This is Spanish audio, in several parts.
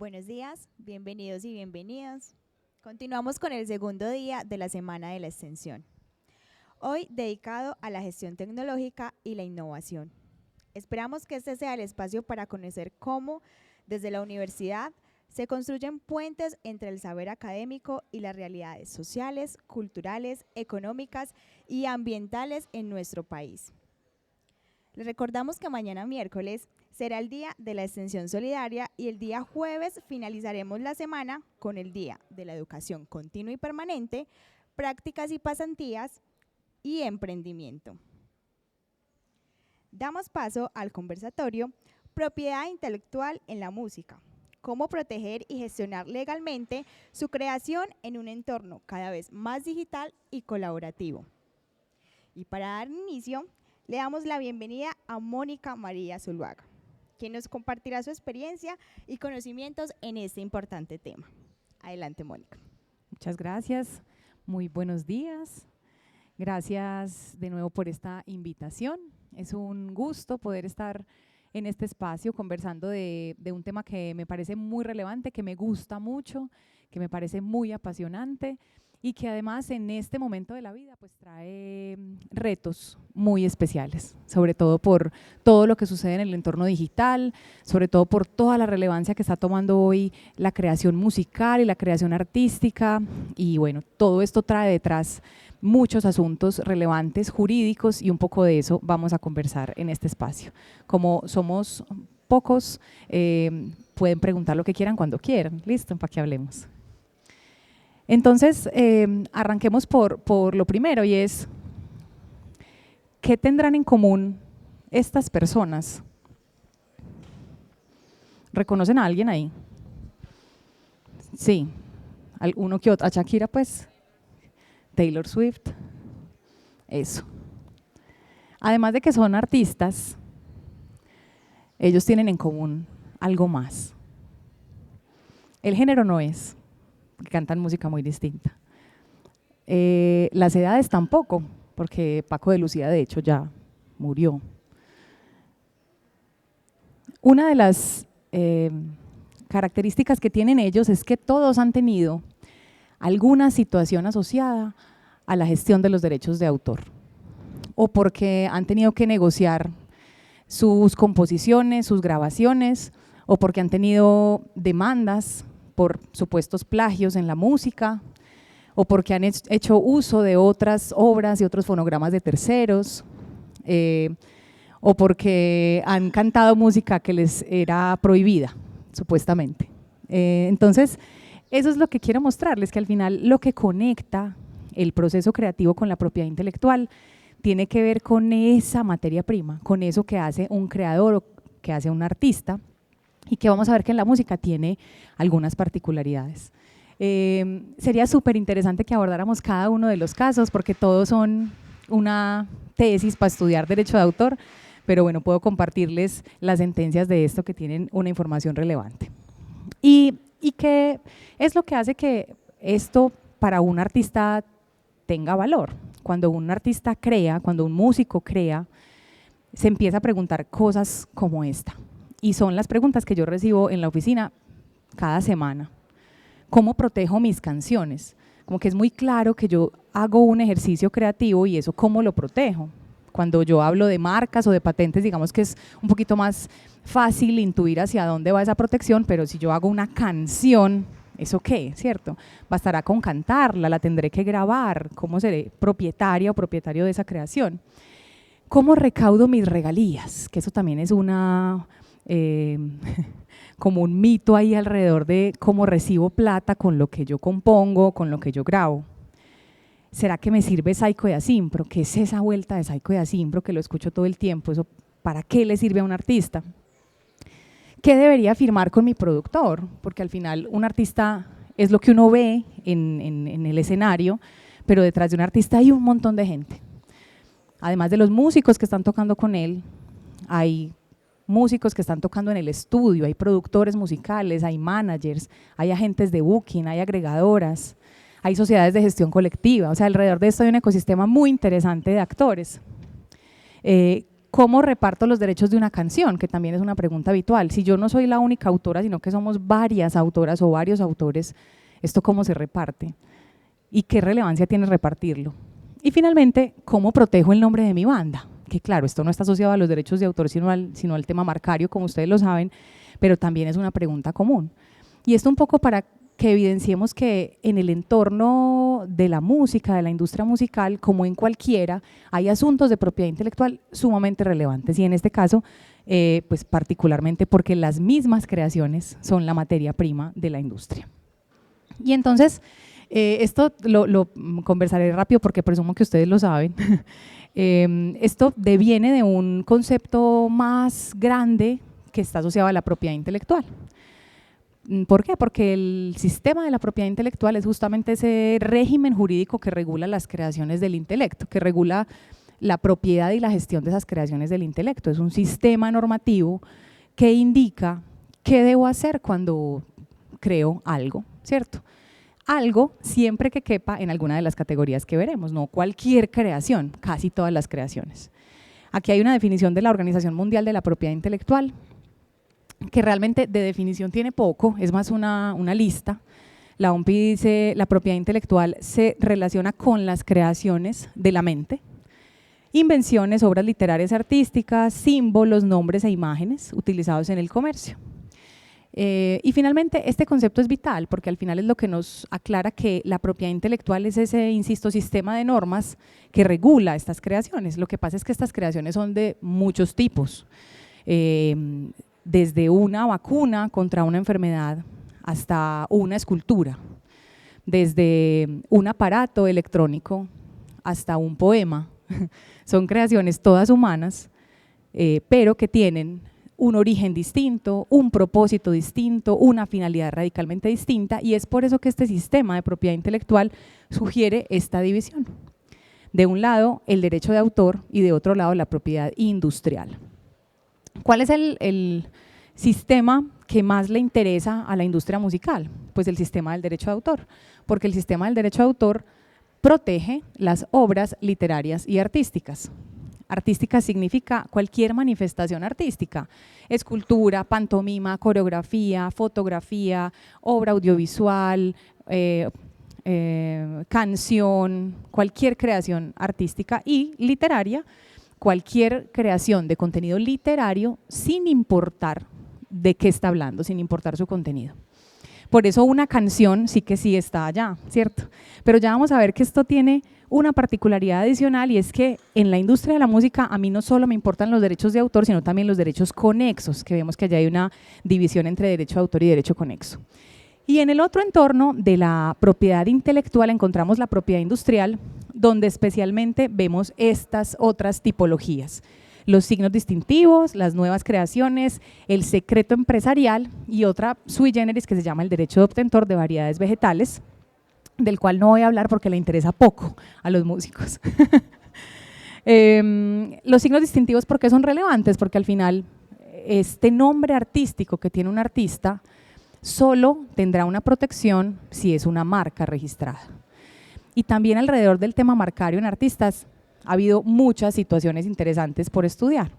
Buenos días, bienvenidos y bienvenidas. Continuamos con el segundo día de la Semana de la Extensión, hoy dedicado a la gestión tecnológica y la innovación. Esperamos que este sea el espacio para conocer cómo, desde la universidad, se construyen puentes entre el saber académico y las realidades sociales, culturales, económicas y ambientales en nuestro país. Les recordamos que mañana miércoles será el Día de la Extensión Solidaria y el día jueves finalizaremos la semana con el Día de la Educación Continua y Permanente, Prácticas y Pasantías y Emprendimiento. Damos paso al conversatorio Propiedad Intelectual en la Música. Cómo proteger y gestionar legalmente su creación en un entorno cada vez más digital y colaborativo. Y para dar inicio, le damos la bienvenida a Mónica María Zuluaga, quien nos compartirá su experiencia y conocimientos en este importante tema. Adelante, Mónica. Muchas gracias, muy buenos días. Gracias de nuevo por esta invitación. Es un gusto poder estar en este espacio conversando de un tema que me parece muy relevante, que me gusta mucho, que me parece muy apasionante y que además en este momento de la vida pues trae retos muy especiales, sobre todo por todo lo que sucede en el entorno digital, sobre todo por toda la relevancia que está tomando hoy la creación musical y la creación artística, y bueno, todo esto trae detrás muchos asuntos relevantes, jurídicos, y un poco de eso vamos a conversar en este espacio. Como somos pocos, pueden preguntar lo que quieran cuando quieran, listo, para que hablemos. Entonces, arranquemos por lo primero, y es, ¿qué tendrán en común estas personas? ¿Reconocen a alguien ahí? Sí, uno que otro, a Shakira pues, Taylor Swift, eso. Además de que son artistas, ellos tienen en común algo más. El género no es, cantan música muy distinta. Las edades tampoco, porque Paco de Lucía de hecho ya murió. Una de las características que tienen ellos es que todos han tenido alguna situación asociada a la gestión de los derechos de autor, o porque han tenido que negociar sus composiciones, sus grabaciones, o porque han tenido demandas por supuestos plagios en la música, o porque han hecho uso de otras obras y otros fonogramas de terceros, o porque han cantado música que les era prohibida, supuestamente. Entonces, eso es lo que quiero mostrarles, que al final lo que conecta el proceso creativo con la propiedad intelectual tiene que ver con esa materia prima, con eso que hace un creador o que hace un artista, y que vamos a ver que en la música tiene algunas particularidades. Sería súper interesante que abordáramos cada uno de los casos, porque todos son una tesis para estudiar derecho de autor, pero bueno, puedo compartirles las sentencias de esto que tienen una información relevante. Y qué es lo que hace que esto para un artista tenga valor. Cuando un artista crea, cuando un músico crea, se empieza a preguntar cosas como esta. Y son las preguntas que yo recibo en la oficina cada semana. ¿Cómo protejo mis canciones? Como que es muy claro que yo hago un ejercicio creativo y eso, ¿cómo lo protejo? Cuando yo hablo de marcas o de patentes, digamos que es un poquito más fácil intuir hacia dónde va esa protección, pero si yo hago una canción, ¿eso qué? ¿Cierto? ¿Bastará con cantarla? ¿La tendré que grabar? ¿Cómo seré propietaria o propietario de esa creación? ¿Cómo recaudo mis regalías? Que eso también es como un mito ahí alrededor de cómo recibo plata con lo que yo compongo, con lo que yo grabo. ¿Será que me sirve Saico de Asimpro? ¿Qué es esa vuelta de Saico de Asimpro que lo escucho todo el tiempo? ¿Eso para qué le sirve a un artista? ¿Qué debería firmar con mi productor? Porque al final un artista es lo que uno ve en el escenario, pero detrás de un artista hay un montón de gente. Además de los músicos que están tocando con él, hay músicos que están tocando en el estudio, hay productores musicales, hay managers, hay agentes de booking, hay agregadoras, hay sociedades de gestión colectiva. O sea, alrededor de esto hay un ecosistema muy interesante de actores. ¿cómo reparto los derechos de una canción? Que también es una pregunta habitual. Si yo no soy la única autora, sino que somos varias autoras o varios autores, ¿esto cómo se reparte? ¿Y qué relevancia tiene repartirlo? Y finalmente, ¿cómo protejo el nombre de mi banda? Que claro, esto no está asociado a los derechos de autor, sino al tema marcario, como ustedes lo saben, pero también es una pregunta común. Y esto un poco para que evidenciemos que en el entorno de la música, de la industria musical, como en cualquiera, hay asuntos de propiedad intelectual sumamente relevantes y en este caso, pues particularmente porque las mismas creaciones son la materia prima de la industria. Y entonces, esto lo conversaré rápido porque presumo que ustedes lo saben. Esto deviene de un concepto más grande que está asociado a la propiedad intelectual. ¿Por qué? Porque el sistema de la propiedad intelectual es justamente ese régimen jurídico que regula las creaciones del intelecto, que regula la propiedad y la gestión de esas creaciones del intelecto. Es un sistema normativo que indica qué debo hacer cuando creo algo, ¿cierto? Algo siempre que quepa en alguna de las categorías que veremos, no cualquier creación, casi todas las creaciones. Aquí hay una definición de la Organización Mundial de la Propiedad Intelectual, que realmente de definición tiene poco, es más una lista. La OMPI dice la propiedad intelectual se relaciona con las creaciones de la mente, invenciones, obras literarias artísticas, símbolos, nombres e imágenes utilizados en el comercio. Y finalmente este concepto es vital porque al final es lo que nos aclara que la propiedad intelectual es ese, insisto, sistema de normas que regula estas creaciones. Lo que pasa es que estas creaciones son de muchos tipos, desde una vacuna contra una enfermedad hasta una escultura, desde un aparato electrónico hasta un poema. Son creaciones todas humanas, pero que tienen un origen distinto, un propósito distinto, una finalidad radicalmente distinta, y es por eso que este sistema de propiedad intelectual sugiere esta división. De un lado, el derecho de autor y de otro lado, la propiedad industrial. ¿Cuál es el sistema que más le interesa a la industria musical? Pues el sistema del derecho de autor, porque el sistema del derecho de autor protege las obras literarias y artísticas. Artística significa cualquier manifestación artística, escultura, pantomima, coreografía, fotografía, obra audiovisual, canción, cualquier creación artística, y literaria, cualquier creación de contenido literario sin importar de qué está hablando, sin importar su contenido. Por eso una canción sí que sí está allá, ¿cierto? Pero ya vamos a ver que esto tiene una particularidad adicional, y es que en la industria de la música a mí no solo me importan los derechos de autor, sino también los derechos conexos, que vemos que allá hay una división entre derecho de autor y derecho conexo. Y en el otro entorno de la propiedad intelectual encontramos la propiedad industrial, donde especialmente vemos estas otras tipologías: los signos distintivos, las nuevas creaciones, el secreto empresarial y otra sui generis que se llama el derecho de obtentor de variedades vegetales, del cual no voy a hablar porque le interesa poco a los músicos. Los signos distintivos, ¿por qué son relevantes? Porque al final este nombre artístico que tiene un artista solo tendrá una protección si es una marca registrada. Y también alrededor del tema marcario en artistas ha habido muchas situaciones interesantes por estudiar,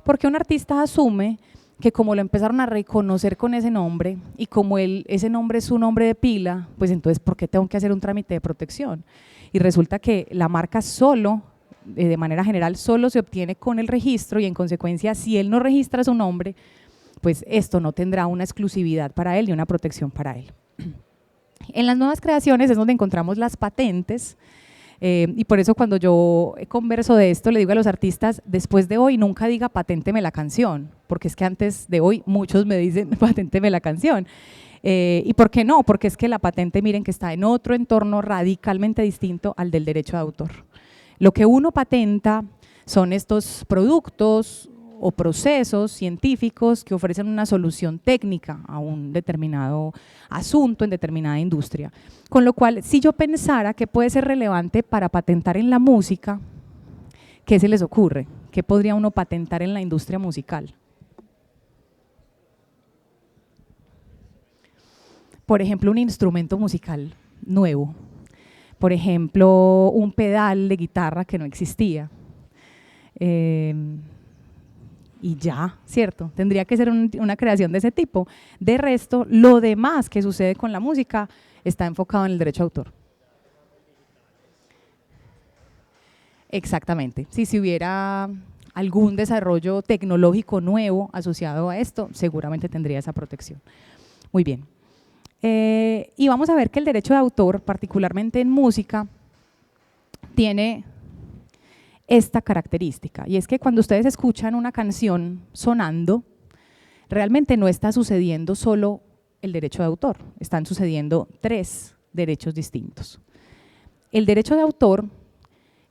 porque un artista asume que como lo empezaron a reconocer con ese nombre y como ese nombre es su nombre de pila, pues entonces ¿por qué tengo que hacer un trámite de protección? Y resulta que la marca solo, de manera general, solo se obtiene con el registro, y en consecuencia si él no registra su nombre, pues esto no tendrá una exclusividad para él y una protección para él. En las nuevas creaciones es donde encontramos las patentes, y por eso cuando yo converso de esto le digo a los artistas: después de hoy nunca diga paténteme la canción, porque es que antes de hoy muchos me dicen paténteme la canción. ¿Y por qué no? Porque es que la patente, miren, que está en otro entorno radicalmente distinto al del derecho de autor. Lo que uno patenta son estos productos o procesos científicos que ofrecen una solución técnica a un determinado asunto en determinada industria. Con lo cual, si yo pensara que puede ser relevante para patentar en la música, ¿qué se les ocurre? ¿Qué podría uno patentar en la industria musical? Por ejemplo, un instrumento musical nuevo. Por ejemplo, un pedal de guitarra que no existía. y ya, ¿cierto? Tendría que ser una creación de ese tipo. De resto, lo demás que sucede con la música está enfocado en el derecho de autor. Exactamente. Si hubiera algún desarrollo tecnológico nuevo asociado a esto, seguramente tendría esa protección. Muy bien. Y vamos a ver que el derecho de autor, particularmente en música, tiene esta característica, y es que cuando ustedes escuchan una canción sonando, realmente no está sucediendo solo el derecho de autor, están sucediendo 3 derechos distintos. El derecho de autor,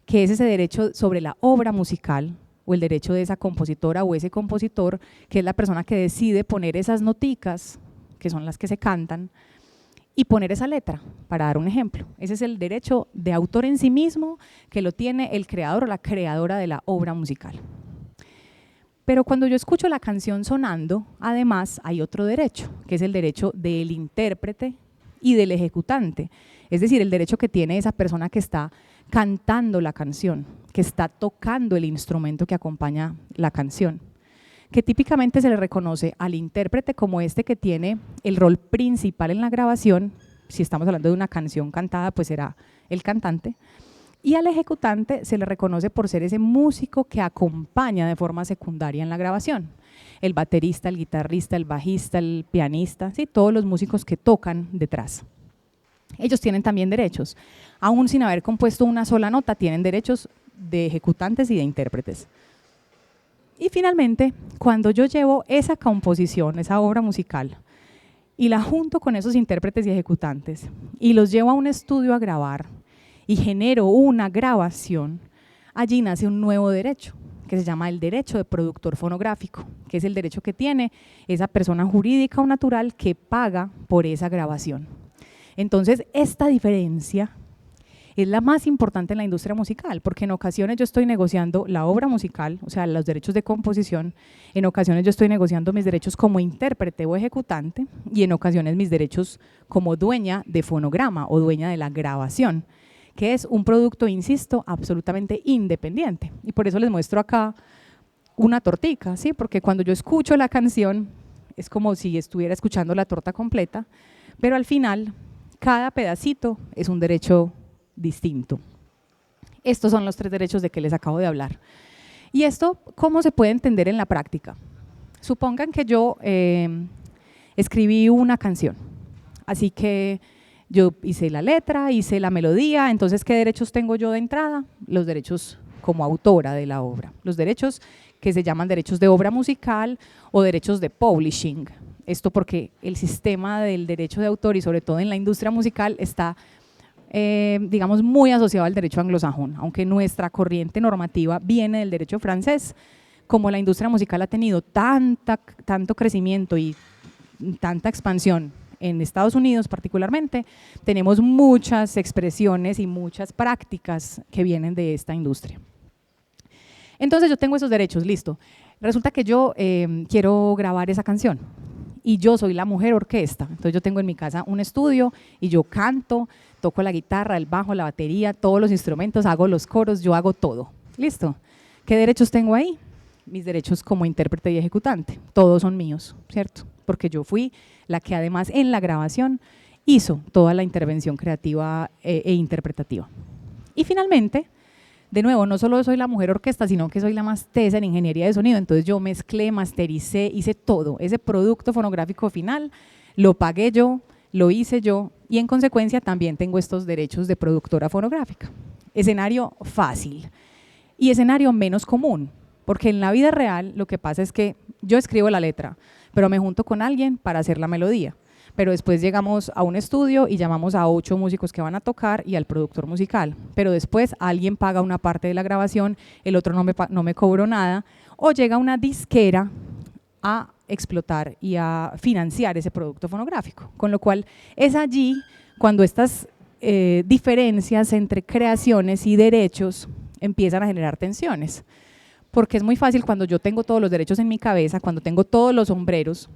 que es ese derecho sobre la obra musical, o el derecho de esa compositora o ese compositor, que es la persona que decide poner esas noticas, que son las que se cantan, y poner esa letra, para dar un ejemplo. Ese es el derecho de autor en sí mismo, que lo tiene el creador o la creadora de la obra musical. Pero cuando yo escucho la canción sonando, además hay otro derecho, que es el derecho del intérprete y del ejecutante, es decir, el derecho que tiene esa persona que está cantando la canción, que está tocando el instrumento que acompaña la canción, que típicamente se le reconoce al intérprete como este que tiene el rol principal en la grabación. Si estamos hablando de una canción cantada, pues será el cantante, y al ejecutante se le reconoce por ser ese músico que acompaña de forma secundaria en la grabación, el baterista, el guitarrista, el bajista, el pianista, ¿sí? Todos los músicos que tocan detrás. Ellos tienen también derechos, aún sin haber compuesto una sola nota, tienen derechos de ejecutantes y de intérpretes. Y finalmente, cuando yo llevo esa composición, esa obra musical, y la junto con esos intérpretes y ejecutantes, y los llevo a un estudio a grabar, y genero una grabación, allí nace un nuevo derecho, que se llama el derecho de productor fonográfico, que es el derecho que tiene esa persona jurídica o natural que paga por esa grabación. Entonces, esta diferencia es la más importante en la industria musical, porque en ocasiones yo estoy negociando la obra musical, o sea, los derechos de composición, en ocasiones yo estoy negociando mis derechos como intérprete o ejecutante, y en ocasiones mis derechos como dueña de fonograma o dueña de la grabación, que es un producto, insisto, absolutamente independiente. Y por eso les muestro acá una tortica, ¿sí? Porque cuando yo escucho la canción, es como si estuviera escuchando la torta completa, pero al final, cada pedacito es un derecho distinto. Estos son los 3 derechos de que les acabo de hablar. ¿Y esto cómo se puede entender en la práctica? Supongan que yo escribí una canción, así que yo hice la letra, hice la melodía, entonces ¿qué derechos tengo yo de entrada? Los derechos como autora de la obra, los derechos que se llaman derechos de obra musical o derechos de publishing. Esto porque el sistema del derecho de autor y sobre todo en la industria musical está digamos, muy asociado al derecho anglosajón, aunque nuestra corriente normativa viene del derecho francés. Como la industria musical ha tenido tanto crecimiento y tanta expansión en Estados Unidos particularmente, tenemos muchas expresiones y muchas prácticas que vienen de esta industria. Entonces yo tengo esos derechos, listo. Resulta que yo quiero grabar esa canción y yo soy la mujer orquesta, entonces yo tengo en mi casa un estudio y yo canto, toco la guitarra, el bajo, la batería, todos los instrumentos, hago los coros, yo hago todo. ¿Listo? ¿Qué derechos tengo ahí? Mis derechos como intérprete y ejecutante, todos son míos, ¿cierto? Porque yo fui la que además en la grabación hizo toda la intervención creativa e interpretativa. Y finalmente, de nuevo, no solo soy la mujer orquesta, sino que soy la más tesa en ingeniería de sonido, entonces yo mezclé, mastericé, hice todo, ese producto fonográfico final, lo pagué yo, lo hice yo y en consecuencia también tengo estos derechos de productora fonográfica. Escenario fácil y escenario menos común, porque en la vida real lo que pasa es que yo escribo la letra, pero me junto con alguien para hacer la melodía, pero después llegamos a un estudio y llamamos a 8 músicos que van a tocar y al productor musical, pero después alguien paga una parte de la grabación, el otro no me cobró nada, o llega una disquera a explotar y a financiar ese producto fonográfico, con lo cual es allí cuando estas diferencias entre creaciones y derechos empiezan a generar tensiones, porque es muy fácil cuando yo tengo todos los derechos en mi cabeza, cuando tengo todos los sombreros,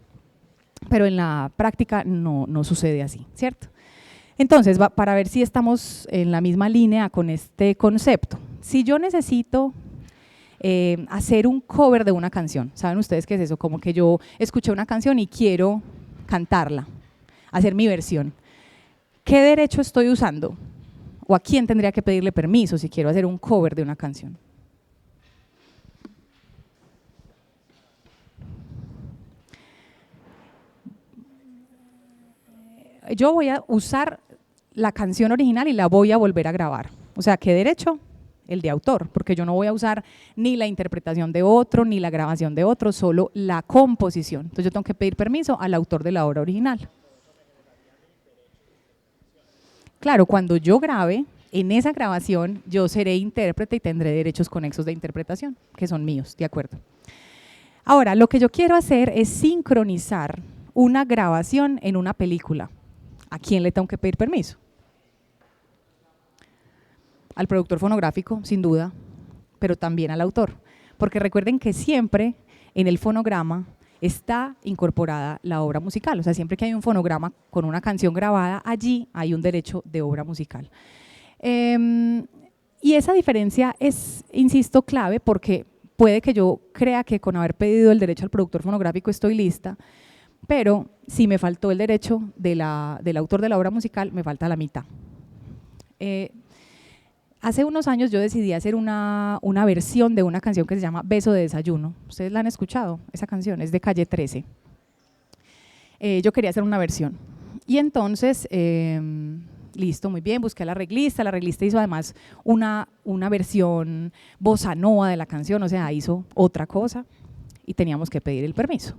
pero en la práctica no sucede así, ¿cierto? Entonces, para ver si estamos en la misma línea con este concepto, si yo necesito hacer un cover de una canción. ¿Saben ustedes qué es eso? Como que yo escuché una canción y quiero cantarla, hacer mi versión. ¿Qué derecho estoy usando? ¿O a quién tendría que pedirle permiso si quiero hacer un cover de una canción? Yo voy a usar la canción original y la voy a volver a grabar. O sea, ¿qué derecho? El de autor, porque yo no voy a usar ni la interpretación de otro, ni la grabación de otro, solo la composición. Entonces yo tengo que pedir permiso al autor de la obra original. Claro, cuando yo grabe, en esa grabación yo seré intérprete y tendré derechos conexos de interpretación, que son míos, ¿de acuerdo? Ahora, lo que yo quiero hacer es sincronizar una grabación en una película. ¿A quién le tengo que pedir permiso? Al productor fonográfico, sin duda, pero también al autor. Porque recuerden que siempre en el fonograma está incorporada la obra musical. O sea, siempre que hay un fonograma con una canción grabada, allí hay un derecho de obra musical. Y esa diferencia es, insisto, clave porque puede que yo crea que con haber pedido el derecho al productor fonográfico estoy lista, pero si me faltó el derecho del autor de la obra musical, me falta la mitad. Hace unos años yo decidí hacer una versión de una canción que se llama Beso de Desayuno. ¿Ustedes la han escuchado? Esa canción es de Calle 13. Yo quería hacer una versión. Y entonces, listo, muy bien, busqué a la arreglista hizo además una versión bossa nova de la canción, o sea, hizo otra cosa y teníamos que pedir el permiso.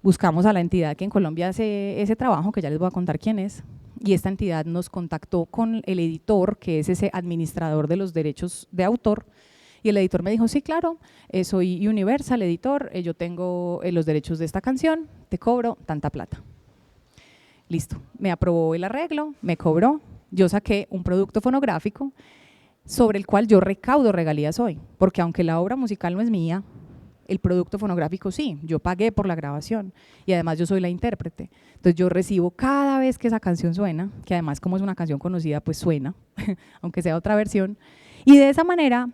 Buscamos a la entidad que en Colombia hace ese trabajo, que ya les voy a contar quién es, y esta entidad nos contactó con el editor, que es ese administrador de los derechos de autor, y el editor me dijo, sí, claro, soy Universal editor, yo tengo los derechos de esta canción, te cobro tanta plata. Listo, me aprobó el arreglo, me cobró, yo saqué un producto fonográfico sobre el cual yo recaudo regalías hoy, porque aunque la obra musical no es mía, el producto fonográfico sí, yo pagué por la grabación y además yo soy la intérprete. Entonces yo recibo cada vez que esa canción suena, que además como es una canción conocida, pues suena, aunque sea otra versión. Y de esa manera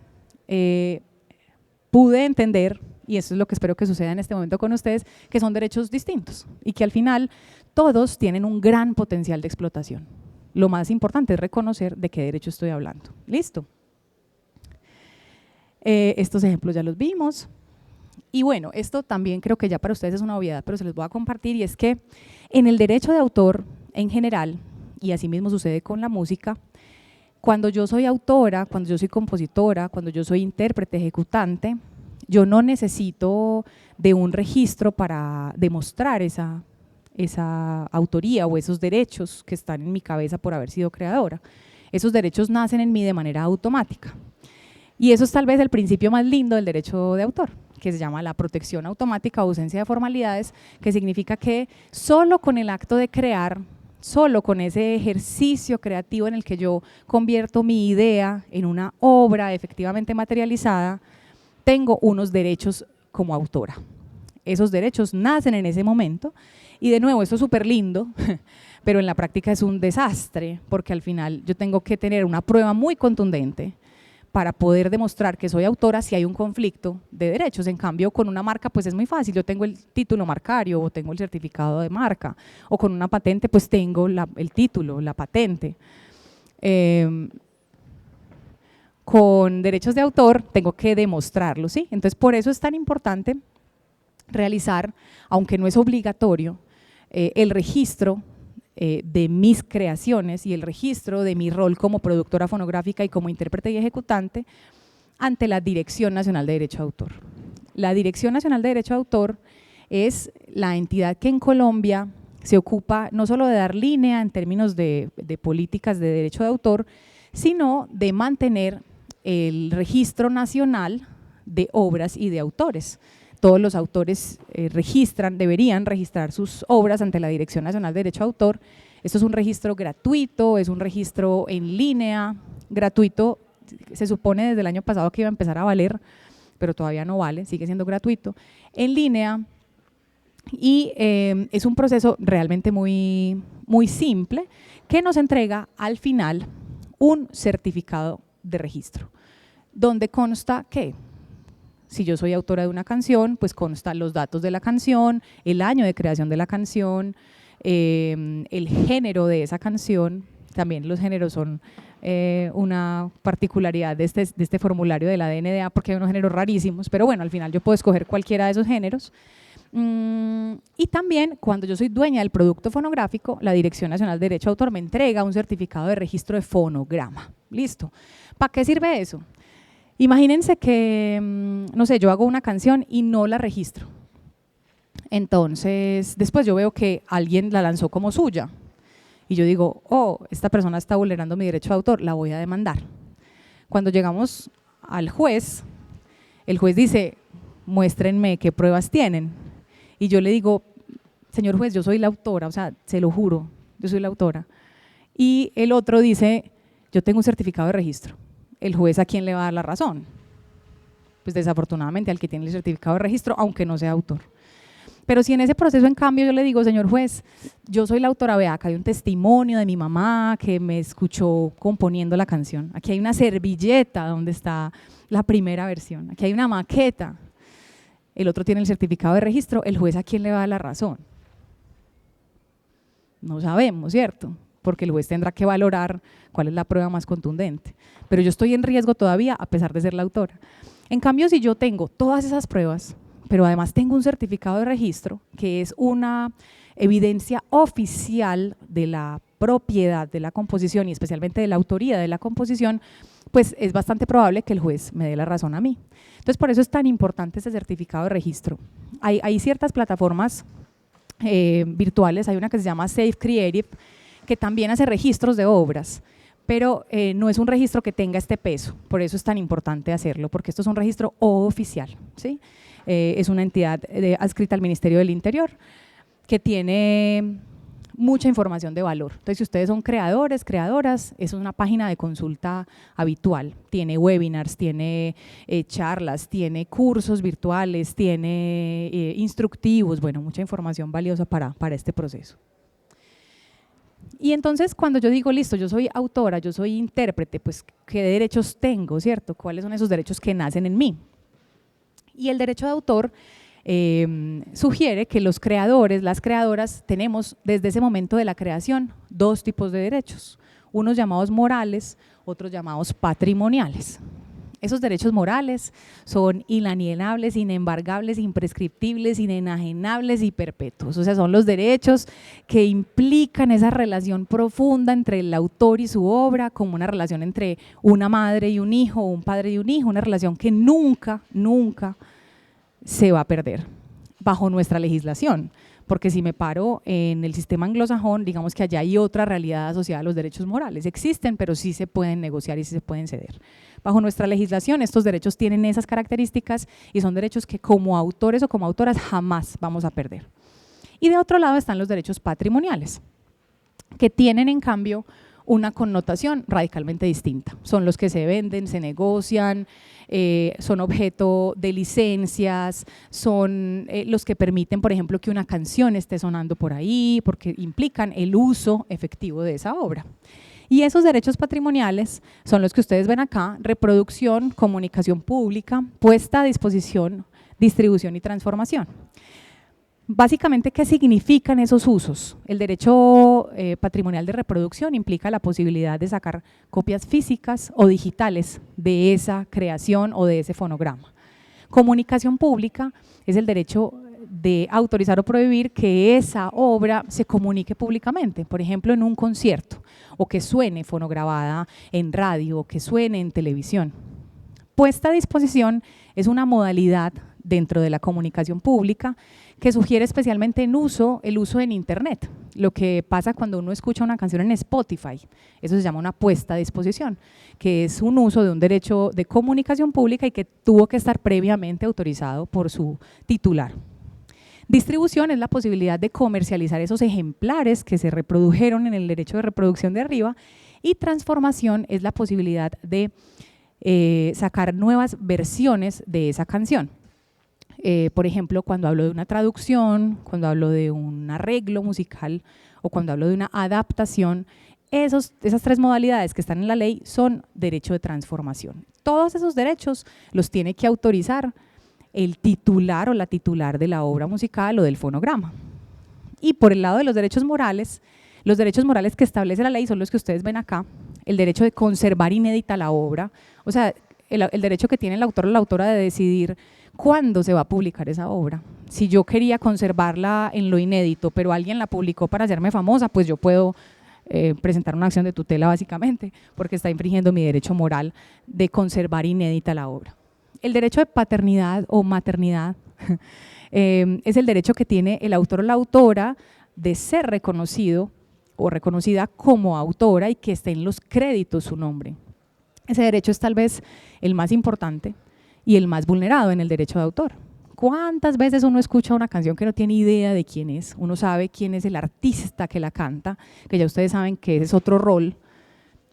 pude entender, y eso es lo que espero que suceda en este momento con ustedes, que son derechos distintos y que al final todos tienen un gran potencial de explotación. Lo más importante es reconocer de qué derecho estoy hablando. ¿Listo? Estos ejemplos ya los vimos. Y bueno, esto también creo que ya para ustedes es una obviedad, pero se los voy a compartir, y es que en el derecho de autor en general, y así mismo sucede con la música, cuando yo soy autora, cuando yo soy compositora, cuando yo soy intérprete, ejecutante, yo no necesito de un registro para demostrar esa autoría o esos derechos que están en mi cabeza por haber sido creadora. Esos derechos nacen en mí de manera automática. Y eso es tal vez el principio más lindo del derecho de autor, que se llama la protección automática o ausencia de formalidades, que significa que solo con el acto de crear, solo con ese ejercicio creativo en el que yo convierto mi idea en una obra efectivamente materializada, tengo unos derechos como autora. Esos derechos nacen en ese momento y de nuevo, esto es súper lindo, pero en la práctica es un desastre porque al final yo tengo que tener una prueba muy contundente para poder demostrar que soy autora si hay un conflicto de derechos. En cambio, con una marca pues es muy fácil, yo tengo el título marcario o tengo el certificado de marca, o con una patente pues tengo el título, la patente. Con derechos de autor tengo que demostrarlo, ¿sí? Entonces por eso es tan importante realizar, aunque no es obligatorio, el registro de mis creaciones y el registro de mi rol como productora fonográfica y como intérprete y ejecutante ante la Dirección Nacional de Derecho de Autor. La Dirección Nacional de Derecho de Autor es la entidad que en Colombia se ocupa no solo de dar línea en términos de políticas de derecho de autor, sino de mantener el registro nacional de obras y de autores. Todos los autores deberían registrar sus obras ante la Dirección Nacional de Derecho de Autor. Esto es un registro gratuito, es un registro en línea, gratuito, se supone desde el año pasado que iba a empezar a valer, pero todavía no vale, sigue siendo gratuito, en línea, y es un proceso realmente muy, muy simple que nos entrega al final un certificado de registro, donde consta que Si yo soy autora de una canción, pues constan los datos de la canción, el año de creación de la canción, el género de esa canción. También los géneros son una particularidad de este formulario de la DNDA, porque hay unos géneros rarísimos, pero bueno, al final yo puedo escoger cualquiera de esos géneros. Y también, cuando yo soy dueña del producto fonográfico, la Dirección Nacional de Derecho de Autor me entrega un certificado de registro de fonograma. ¿Listo? ¿Para qué sirve eso? Imagínense que, no sé, yo hago una canción y no la registro. Entonces, después yo veo que alguien la lanzó como suya. Y yo digo, oh, esta persona está vulnerando mi derecho de autor, la voy a demandar. Cuando llegamos al juez, el juez dice, muéstrenme qué pruebas tienen. Y yo le digo, señor juez, yo soy la autora, o sea, se lo juro, yo soy la autora. Y el otro dice, yo tengo un certificado de registro. ¿El juez a quién le va a dar la razón? Pues desafortunadamente al que tiene el certificado de registro, aunque no sea autor. Pero si en ese proceso, en cambio, yo le digo, señor juez, yo soy la autora, vea, acá hay un testimonio de mi mamá que me escuchó componiendo la canción. Aquí hay una servilleta donde está la primera versión. Aquí hay una maqueta. El otro tiene el certificado de registro, ¿el juez a quién le va a dar la razón? No sabemos, ¿cierto? Porque el juez tendrá que valorar cuál es la prueba más contundente. Pero yo estoy en riesgo todavía a pesar de ser la autora. En cambio, si yo tengo todas esas pruebas, pero además tengo un certificado de registro, que es una evidencia oficial de la propiedad de la composición y especialmente de la autoría de la composición, pues es bastante probable que el juez me dé la razón a mí. Entonces, por eso es tan importante este certificado de registro. Hay ciertas plataformas virtuales, hay una que se llama Safe Creative, que también hace registros de obras, pero no es un registro que tenga este peso, por eso es tan importante hacerlo, porque esto es un registro oficial, ¿sí? Es una entidad adscrita al Ministerio del Interior, que tiene mucha información de valor. Entonces, si ustedes son creadores, creadoras, es una página de consulta habitual. Tiene webinars, tiene charlas, tiene cursos virtuales, tiene instructivos, bueno, mucha información valiosa para este proceso. Y entonces, cuando yo digo, listo, yo soy autora, yo soy intérprete, pues, ¿qué derechos tengo, cierto? ¿Cuáles son esos derechos que nacen en mí? Y el derecho de autor sugiere que los creadores, las creadoras, tenemos desde ese momento de la creación dos tipos de derechos, unos llamados morales, otros llamados patrimoniales. Esos derechos morales son inalienables, inembargables, imprescriptibles, inenajenables y perpetuos. O sea, son los derechos que implican esa relación profunda entre el autor y su obra, como una relación entre una madre y un hijo, o un padre y un hijo, una relación que nunca, nunca se va a perder bajo nuestra legislación. Porque si me paro en el sistema anglosajón, digamos que allá hay otra realidad asociada a los derechos morales. Existen, pero sí se pueden negociar y sí se pueden ceder. Bajo nuestra legislación, estos derechos tienen esas características y son derechos que como autores o como autoras jamás vamos a perder. Y de otro lado están los derechos patrimoniales, que tienen en cambio una connotación radicalmente distinta. Son los que se venden, se negocian, son objeto de licencias, son los que permiten, por ejemplo, que una canción esté sonando por ahí, porque implican el uso efectivo de esa obra. Y esos derechos patrimoniales son los que ustedes ven acá: reproducción, comunicación pública, puesta a disposición, distribución y transformación. Básicamente, ¿qué significan esos usos? El derecho patrimonial de reproducción implica la posibilidad de sacar copias físicas o digitales de esa creación o de ese fonograma. Comunicación pública es el derecho de autorizar o prohibir que esa obra se comunique públicamente, por ejemplo, en un concierto, o que suene fonograbada en radio, o que suene en televisión. Puesta a disposición es una modalidad dentro de la comunicación pública que sugiere especialmente el uso en Internet, lo que pasa cuando uno escucha una canción en Spotify. Eso se llama una puesta a disposición, que es un uso de un derecho de comunicación pública y que tuvo que estar previamente autorizado por su titular. Distribución es la posibilidad de comercializar esos ejemplares que se reprodujeron en el derecho de reproducción de arriba, y transformación es la posibilidad de sacar nuevas versiones de esa canción. Por ejemplo, cuando hablo de una traducción, cuando hablo de un arreglo musical o cuando hablo de una adaptación, esas tres modalidades que están en la ley son derecho de transformación. Todos esos derechos los tiene que autorizar el titular o la titular de la obra musical o del fonograma. Y por el lado de los derechos morales que establece la ley son los que ustedes ven acá, el derecho de conservar inédita la obra, o sea, el derecho que tiene el autor o la autora de decidir cuándo se va a publicar esa obra. Si yo quería conservarla en lo inédito, pero alguien la publicó para hacerme famosa, pues yo puedo presentar una acción de tutela básicamente, porque está infringiendo mi derecho moral de conservar inédita la obra. El derecho de paternidad o maternidad es el derecho que tiene el autor o la autora de ser reconocido o reconocida como autora y que esté en los créditos su nombre. Ese derecho es tal vez el más importante y el más vulnerado en el derecho de autor. ¿Cuántas veces uno escucha una canción que no tiene idea de quién es? Uno sabe quién es el artista que la canta, que ya ustedes saben que ese es otro rol,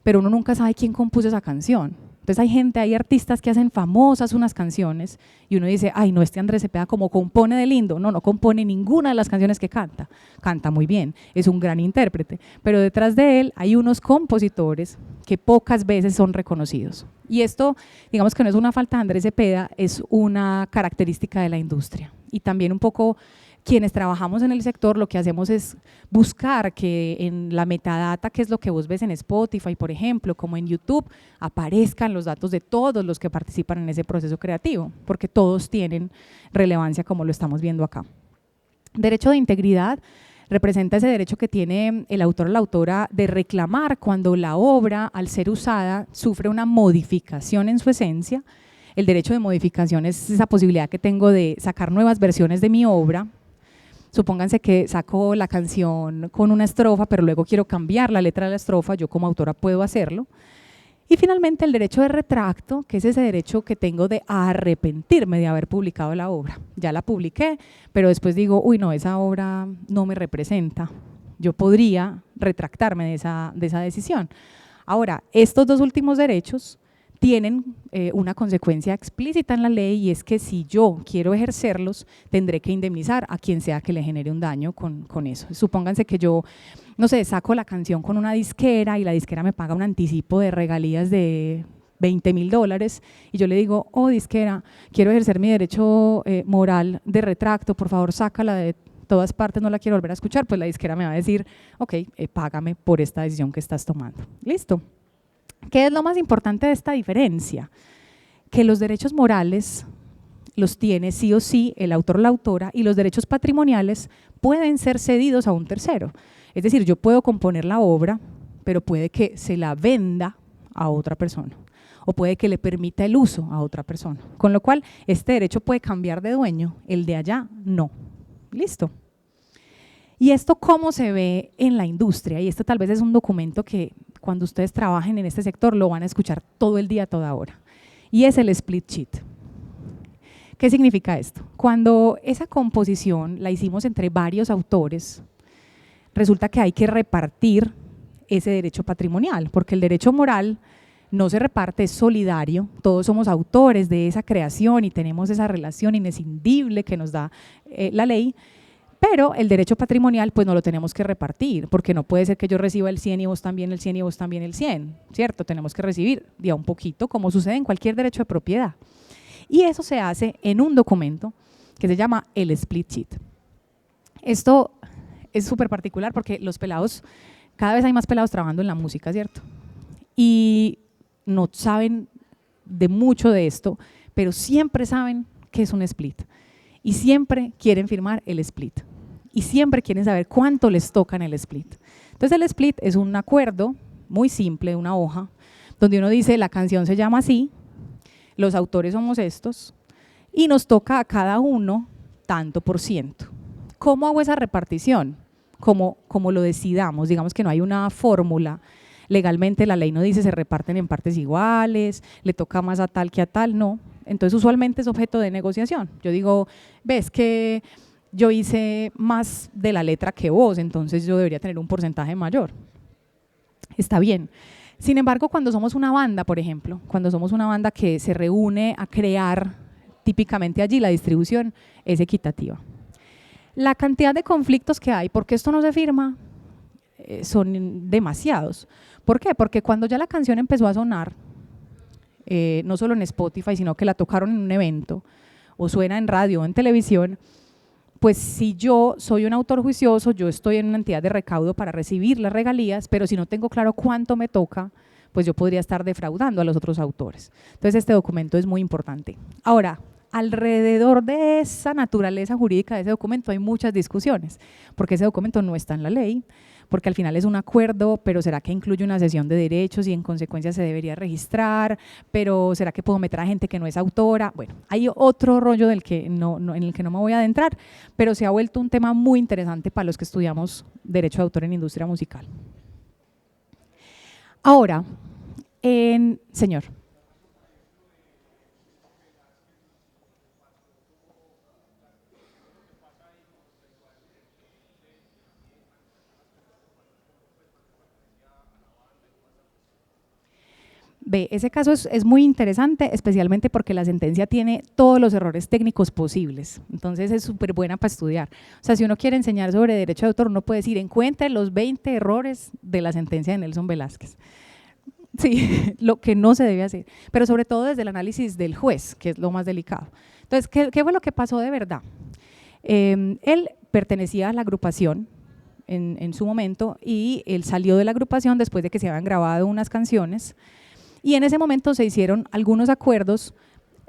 pero uno nunca sabe quién compuso esa canción. Entonces hay artistas que hacen famosas unas canciones y uno dice, ay no, este Andrés Cepeda como compone de lindo. No compone ninguna de las canciones que canta, canta muy bien, es un gran intérprete, pero detrás de él hay unos compositores que pocas veces son reconocidos. Y esto, digamos que no es una falta de Andrés Cepeda, es una característica de la industria. Y también un poco quienes trabajamos en el sector lo que hacemos es buscar que en la metadata, que es lo que vos ves en Spotify, por ejemplo, como en YouTube, aparezcan los datos de todos los que participan en ese proceso creativo, porque todos tienen relevancia como lo estamos viendo acá. Derecho de integridad representa ese derecho que tiene el autor o la autora de reclamar cuando la obra, al ser usada, sufre una modificación en su esencia. El derecho de modificación es esa posibilidad que tengo de sacar nuevas versiones de mi obra. Supónganse que saco la canción con una estrofa, pero luego quiero cambiar la letra de la estrofa, yo como autora puedo hacerlo. Y finalmente el derecho de retracto, que es ese derecho que tengo de arrepentirme de haber publicado la obra. Ya la publiqué, pero después digo, uy no, esa obra no me representa. Yo podría retractarme de esa decisión. Ahora, estos dos últimos derechos tienen una consecuencia explícita en la ley y es que si yo quiero ejercerlos, tendré que indemnizar a quien sea que le genere un daño con eso. Supónganse que yo, no sé, saco la canción con una disquera y la disquera me paga un anticipo de regalías de $20,000 y yo le digo, oh disquera, quiero ejercer mi derecho moral de retracto, por favor sácala de todas partes, no la quiero volver a escuchar, pues la disquera me va a decir, ok, págame por esta decisión que estás tomando. ¿Listo? ¿Qué es lo más importante de esta diferencia? Que los derechos morales los tiene sí o sí el autor o la autora y los derechos patrimoniales pueden ser cedidos a un tercero. Es decir, yo puedo componer la obra, pero puede que se la venda a otra persona o puede que le permita el uso a otra persona. Con lo cual, este derecho puede cambiar de dueño, el de allá no. ¿Listo? ¿Y esto cómo se ve en la industria? Y esto tal vez es un documento que cuando ustedes trabajen en este sector lo van a escuchar todo el día, toda hora. Y es el split sheet. ¿Qué significa esto? Cuando esa composición la hicimos entre varios autores, resulta que hay que repartir ese derecho patrimonial, porque el derecho moral no se reparte, es solidario, todos somos autores de esa creación y tenemos esa relación inescindible que nos da la ley. Pero el derecho patrimonial pues no lo tenemos que repartir, porque no puede ser que yo reciba el 100 y vos también el 100 y vos también el 100, ¿cierto? Tenemos que recibir de a un poquito, como sucede en cualquier derecho de propiedad. Y eso se hace en un documento que se llama el split sheet. Esto es súper particular porque los pelados, cada vez hay más pelados trabajando en la música, ¿cierto? Y no saben de mucho de esto, pero siempre saben que es un split. Y siempre quieren firmar el split. Y siempre quieren saber cuánto les toca en el split. Entonces el split es un acuerdo muy simple, una hoja, donde uno dice la canción se llama así, los autores somos estos, y nos toca a cada uno tanto por ciento. ¿Cómo hago esa repartición? Como lo decidamos, digamos que no hay una fórmula. Legalmente la ley no dice se reparten en partes iguales, le toca más a tal que a tal, no. Entonces usualmente es objeto de negociación. Yo digo, ves que yo hice más de la letra que vos, entonces yo debería tener un porcentaje mayor. Está bien. Sin embargo, cuando somos una banda, por ejemplo, cuando somos una banda que se reúne a crear, típicamente allí la distribución es equitativa. La cantidad de conflictos que hay, porque esto no se firma, son demasiados. ¿Por qué? Porque cuando ya la canción empezó a sonar, no solo en Spotify, sino que la tocaron en un evento, o suena en radio o en televisión, pues si yo soy un autor juicioso, yo estoy en una entidad de recaudo para recibir las regalías, pero si no tengo claro cuánto me toca, pues yo podría estar defraudando a los otros autores. Entonces este documento es muy importante. Ahora, alrededor de esa naturaleza jurídica de ese documento hay muchas discusiones, porque ese documento no está en la ley, porque al final es un acuerdo, pero ¿será que incluye una cesión de derechos y en consecuencia se debería registrar? ¿Pero será que puedo meter a gente que no es autora? Bueno, hay otro rollo en el que no me voy a adentrar, pero se ha vuelto un tema muy interesante para los que estudiamos Derecho de Autor en Industria Musical. Ahora, señor. Ve, ese caso es muy interesante, especialmente porque la sentencia tiene todos los errores técnicos posibles, entonces es súper buena para estudiar. O sea, si uno quiere enseñar sobre derecho de autor, uno puede decir, encuentre los 20 errores de la sentencia de Nelson Velázquez. Sí, lo que no se debe hacer, pero sobre todo desde el análisis del juez, que es lo más delicado. Entonces, ¿qué fue lo que pasó de verdad? Él pertenecía a la agrupación en su momento y él salió de la agrupación después de que se habían grabado unas canciones. Y en ese momento se hicieron algunos acuerdos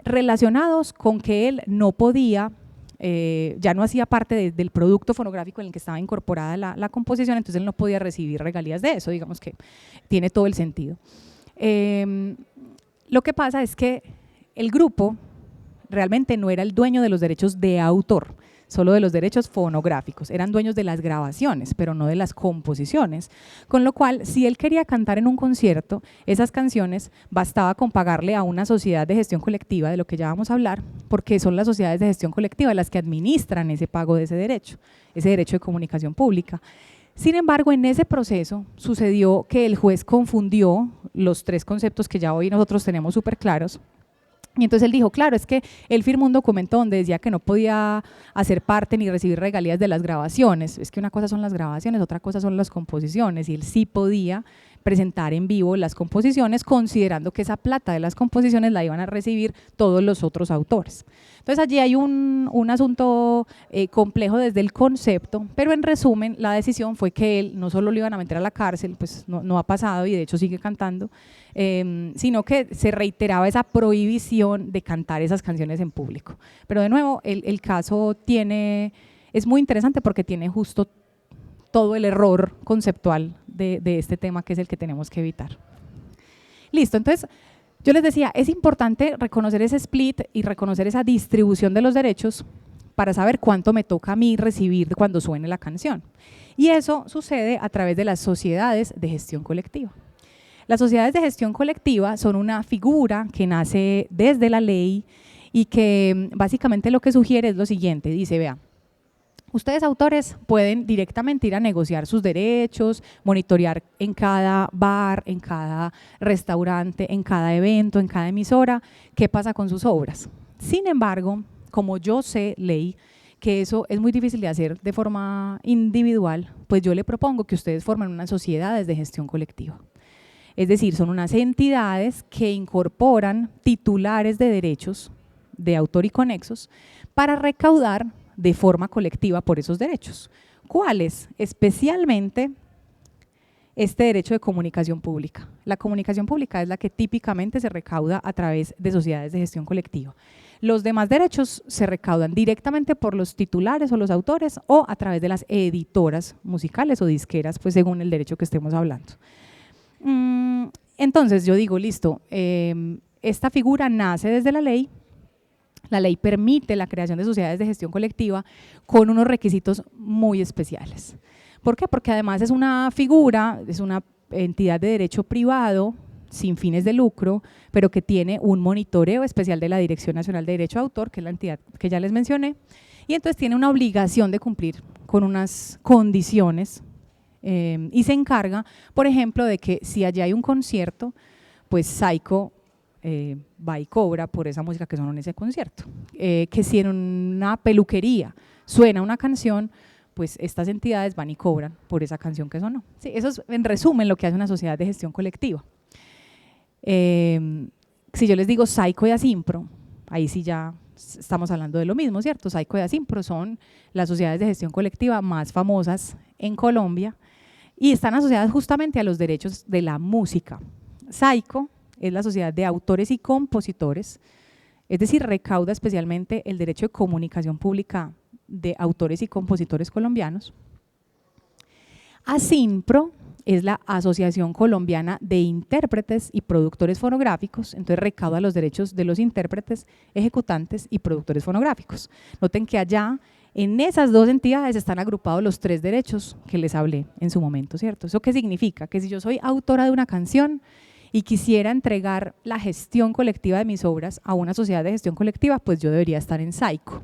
relacionados con que él no podía, ya no hacía parte del producto fonográfico en el que estaba incorporada la composición, entonces él no podía recibir regalías de eso, digamos que tiene todo el sentido. Lo que pasa es que el grupo realmente no era el dueño de los derechos de autor, solo de los derechos fonográficos, eran dueños de las grabaciones, pero no de las composiciones, con lo cual, si él quería cantar en un concierto, esas canciones bastaba con pagarle a una sociedad de gestión colectiva, de lo que ya vamos a hablar, porque son las sociedades de gestión colectiva las que administran ese pago de ese derecho de comunicación pública. Sin embargo, en ese proceso sucedió que el juez confundió los tres conceptos que ya hoy nosotros tenemos súper claros. Y entonces él dijo, claro, es que él firmó un documento donde decía que no podía hacer parte ni recibir regalías de las grabaciones. Es que una cosa son las grabaciones, otra cosa son las composiciones, y él sí podía presentar en vivo las composiciones, considerando que esa plata de las composiciones la iban a recibir todos los otros autores. Entonces allí hay un asunto complejo desde el concepto, pero en resumen la decisión fue que él no solo lo iban a meter a la cárcel, pues no ha pasado y de hecho sigue cantando, sino que se reiteraba esa prohibición de cantar esas canciones en público. Pero de nuevo, el caso es muy interesante porque tiene justo todo el error conceptual de este tema, que es el que tenemos que evitar. Listo, entonces yo les decía, es importante reconocer ese split y reconocer esa distribución de los derechos para saber cuánto me toca a mí recibir cuando suene la canción. Y eso sucede a través de las sociedades de gestión colectiva. Las sociedades de gestión colectiva son una figura que nace desde la ley y que básicamente lo que sugiere es lo siguiente, dice, vea, ustedes autores pueden directamente ir a negociar sus derechos, monitorear en cada bar, en cada restaurante, en cada evento, en cada emisora, qué pasa con sus obras. Sin embargo, como yo sé, ley, que eso es muy difícil de hacer de forma individual, pues yo le propongo que ustedes formen unas sociedades de gestión colectiva. Es decir, son unas entidades que incorporan titulares de derechos de autor y conexos para recaudar de forma colectiva por esos derechos. ¿Cuáles? Especialmente este derecho de comunicación pública. La comunicación pública es la que típicamente se recauda a través de sociedades de gestión colectiva. Los demás derechos se recaudan directamente por los titulares o los autores o a través de las editoras musicales o disqueras, pues según el derecho que estemos hablando. Entonces yo digo, listo, esta figura nace desde la ley. La ley permite la creación de sociedades de gestión colectiva con unos requisitos muy especiales. ¿Por qué? Porque además es una figura, es una entidad de derecho privado sin fines de lucro, pero que tiene un monitoreo especial de la Dirección Nacional de Derecho de Autor, que es la entidad que ya les mencioné, y entonces tiene una obligación de cumplir con unas condiciones y se encarga, por ejemplo, de que si allá hay un concierto, pues Saico va y cobra por esa música que sonó en ese concierto. Que si en una peluquería suena una canción, pues estas entidades van y cobran por esa canción que sonó. Sí, eso es en resumen lo que hace una sociedad de gestión colectiva. Si yo les digo Saico y Asimpro, ahí sí ya estamos hablando de lo mismo, ¿cierto? Saico y Asimpro son las sociedades de gestión colectiva más famosas en Colombia y están asociadas justamente a los derechos de la música. Saico es la sociedad de autores y compositores, es decir, recauda especialmente el derecho de comunicación pública de autores y compositores colombianos. Asimpro es la Asociación Colombiana de Intérpretes y Productores Fonográficos, entonces recauda los derechos de los intérpretes, ejecutantes y productores fonográficos. Noten que allá, en esas dos entidades, están agrupados los tres derechos que les hablé en su momento, ¿cierto? ¿Eso qué significa? Que si yo soy autora de una canción y quisiera entregar la gestión colectiva de mis obras a una sociedad de gestión colectiva, pues yo debería estar en Saico.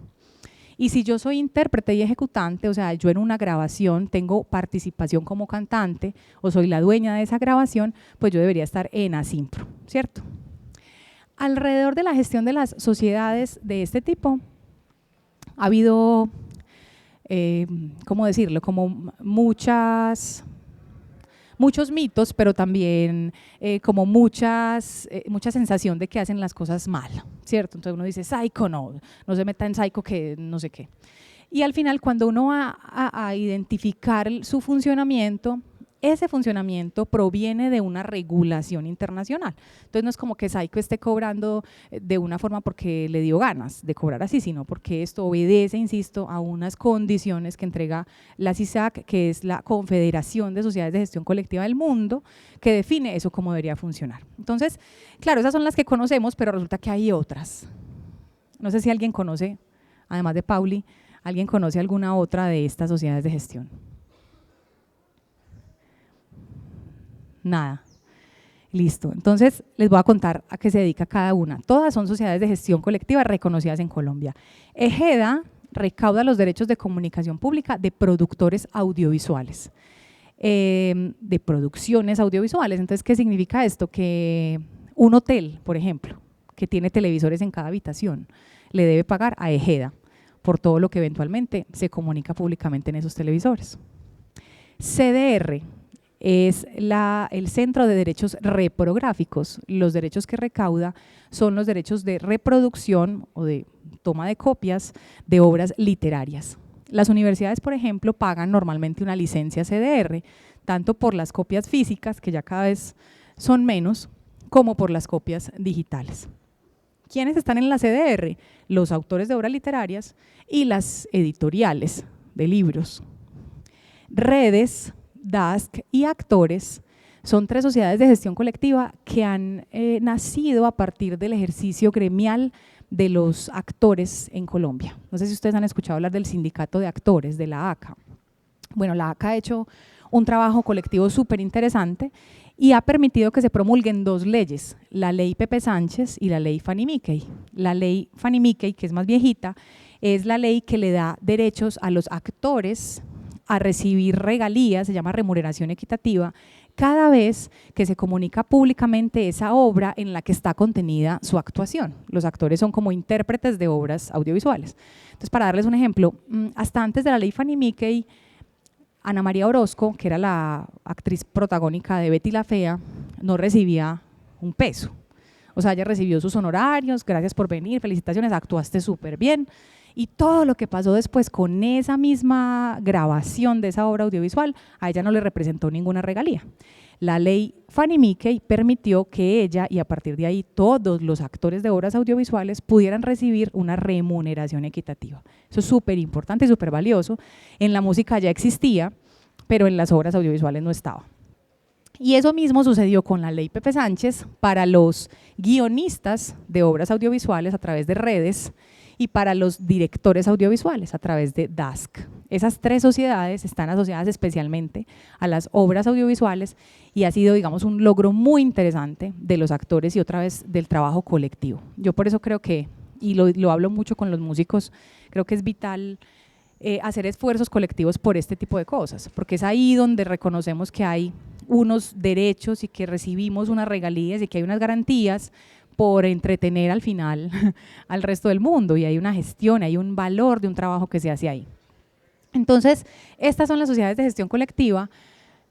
Y si yo soy intérprete y ejecutante, o sea, yo en una grabación tengo participación como cantante o soy la dueña de esa grabación, pues yo debería estar en Asimpro, ¿cierto? Alrededor de la gestión de las sociedades de este tipo ha habido, ¿cómo decirlo?, como muchos mitos, pero también como mucha sensación de que hacen las cosas mal, ¿cierto? Entonces uno dice, Saico, no se meta en Saico que no sé qué. Y al final, cuando uno va a identificar su funcionamiento, ese funcionamiento proviene de una regulación internacional. Entonces no es como que Saico esté cobrando de una forma porque le dio ganas de cobrar así, sino porque esto obedece, insisto, a unas condiciones que entrega la CISAC, que es la Confederación de Sociedades de Gestión Colectiva del Mundo, que define eso cómo debería funcionar. Entonces, claro, esas son las que conocemos, pero resulta que hay otras. No sé si alguien conoce, además de Pauli, ¿alguien conoce alguna otra de estas sociedades de gestión? Nada. Listo. Entonces, les voy a contar a qué se dedica cada una. Todas son sociedades de gestión colectiva reconocidas en Colombia. Ejeda recauda los derechos de comunicación pública de productores audiovisuales, de producciones audiovisuales. Entonces, ¿qué significa esto? Que un hotel, por ejemplo, que tiene televisores en cada habitación, le debe pagar a Ejeda por todo lo que eventualmente se comunica públicamente en esos televisores. CDR es el Centro de Derechos Reprográficos. Los derechos que recauda son los derechos de reproducción o de toma de copias de obras literarias. Las universidades, por ejemplo, pagan normalmente una licencia CDR, tanto por las copias físicas, que ya cada vez son menos, como por las copias digitales. ¿Quiénes están en la CDR? Los autores de obras literarias y las editoriales de libros. Redes, DASC y Actores son tres sociedades de gestión colectiva que han nacido a partir del ejercicio gremial de los actores en Colombia. No sé si ustedes han escuchado hablar del sindicato de actores, de la ACA. Bueno, la ACA ha hecho un trabajo colectivo súper interesante y ha permitido que se promulguen dos leyes, la ley Pepe Sánchez y la ley Fanny Mickey. La ley Fanny Mickey, que es más viejita, es la ley que le da derechos a los actores a recibir regalías, se llama remuneración equitativa, cada vez que se comunica públicamente esa obra en la que está contenida su actuación. Los actores son como intérpretes de obras audiovisuales. Entonces, para darles un ejemplo, hasta antes de la ley Fanny Mickey, Ana María Orozco, que era la actriz protagónica de Betty la Fea, no recibía un peso. O sea, ella recibió sus honorarios, gracias por venir, felicitaciones, actuaste súper bien. Y todo lo que pasó después con esa misma grabación de esa obra audiovisual, a ella no le representó ninguna regalía. La ley Fanny Mickey permitió que ella y a partir de ahí todos los actores de obras audiovisuales pudieran recibir una remuneración equitativa. Eso es súper importante y súper valioso. En la música ya existía, pero en las obras audiovisuales no estaba. Y eso mismo sucedió con la ley Pepe Sánchez para los guionistas de obras audiovisuales a través de redes y para los directores audiovisuales a través de DASC. Esas tres sociedades están asociadas especialmente a las obras audiovisuales y ha sido, digamos, un logro muy interesante de los actores y otra vez del trabajo colectivo. Yo por eso creo que, y lo hablo mucho con los músicos, creo que es vital hacer esfuerzos colectivos por este tipo de cosas, porque es ahí donde reconocemos que hay unos derechos y que recibimos unas regalías y que hay unas garantías por entretener al final al resto del mundo y hay una gestión, hay un valor de un trabajo que se hace ahí. Entonces, estas son las sociedades de gestión colectiva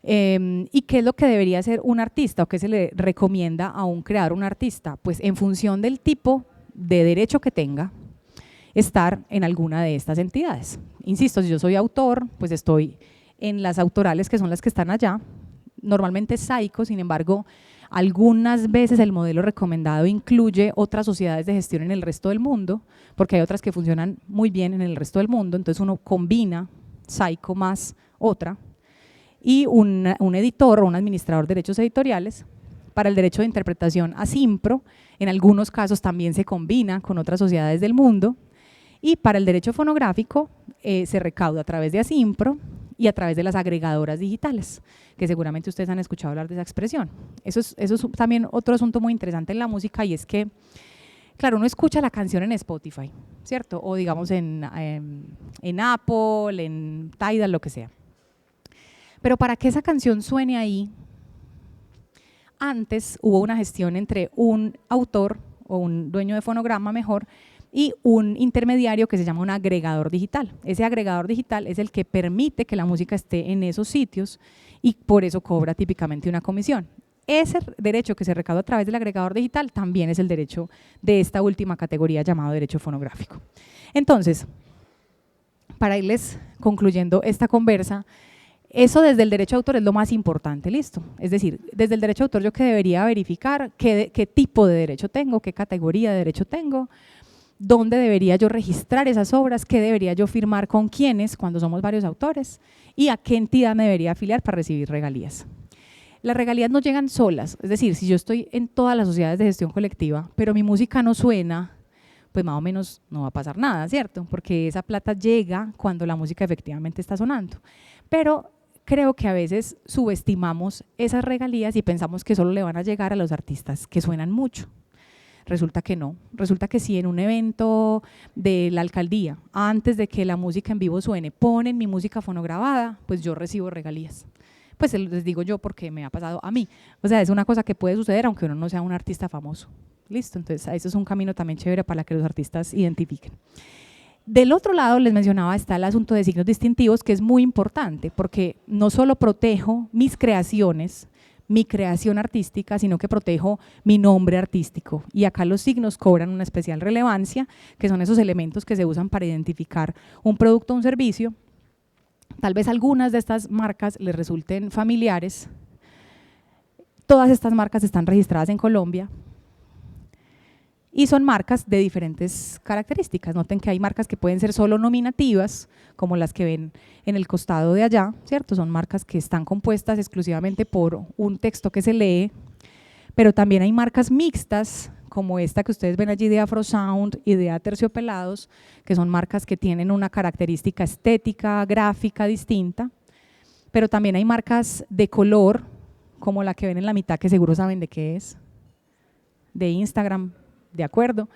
y ¿qué es lo que debería hacer un artista o qué se le recomienda a un creador, un artista? Pues en función del tipo de derecho que tenga, estar en alguna de estas entidades. Insisto, si yo soy autor, pues estoy en las autorales, que son las que están allá, normalmente SAICO. Sin embargo, algunas veces el modelo recomendado incluye otras sociedades de gestión en el resto del mundo, porque hay otras que funcionan muy bien en el resto del mundo, entonces uno combina SAICO más otra, y un editor o un administrador de derechos editoriales. Para el derecho de interpretación, ASIMPRO, en algunos casos también se combina con otras sociedades del mundo, y para el derecho fonográfico se recauda a través de ASIMPRO y a través de las agregadoras digitales, que seguramente ustedes han escuchado hablar de esa expresión. Eso es también otro asunto muy interesante en la música, y es que, claro, uno escucha la canción en Spotify, ¿cierto? O digamos en Apple, en Tidal, lo que sea. Pero para que esa canción suene ahí, antes hubo una gestión entre un autor o un dueño de fonograma mejor y un intermediario que se llama un agregador digital. Ese agregador digital es el que permite que la música esté en esos sitios y por eso cobra típicamente una comisión. Ese derecho que se recauda a través del agregador digital también es el derecho de esta última categoría llamado derecho fonográfico. Entonces, para irles concluyendo esta conversa, eso desde el derecho de autor es lo más importante, ¿listo? Es decir, desde el derecho de autor yo que debería verificar qué tipo de derecho tengo, qué categoría de derecho tengo, dónde debería yo registrar esas obras, qué debería yo firmar con quiénes cuando somos varios autores y a qué entidad me debería afiliar para recibir regalías. Las regalías no llegan solas, es decir, si yo estoy en todas las sociedades de gestión colectiva, pero mi música no suena, pues más o menos no va a pasar nada, ¿cierto? Porque esa plata llega cuando la música efectivamente está sonando. Pero creo que a veces subestimamos esas regalías y pensamos que solo le van a llegar a los artistas que suenan mucho. Resulta que no, resulta que si en un evento de la alcaldía, antes de que la música en vivo suene, ponen mi música fonograbada, pues yo recibo regalías. Pues les digo yo porque me ha pasado a mí. O sea, es una cosa que puede suceder aunque uno no sea un artista famoso. Listo, entonces eso es un camino también chévere para que los artistas identifiquen. Del otro lado, les mencionaba, está el asunto de signos distintivos, que es muy importante, porque no solo protejo mis creaciones, mi creación artística, sino que protejo mi nombre artístico. Y acá los signos cobran una especial relevancia, que son esos elementos que se usan para identificar un producto o un servicio. Tal vez algunas de estas marcas les resulten familiares. Todas estas marcas están registradas en Colombia y son marcas de diferentes características. Noten que hay marcas que pueden ser solo nominativas, como las que ven en el costado de allá, ¿cierto? Son marcas que están compuestas exclusivamente por un texto que se lee, pero también hay marcas mixtas, como esta que ustedes ven allí de Afrosound y de Aterciopelados, que son marcas que tienen una característica estética, gráfica distinta, pero también hay marcas de color, como la que ven en la mitad, que seguro saben de qué es, de Instagram, ¿de acuerdo?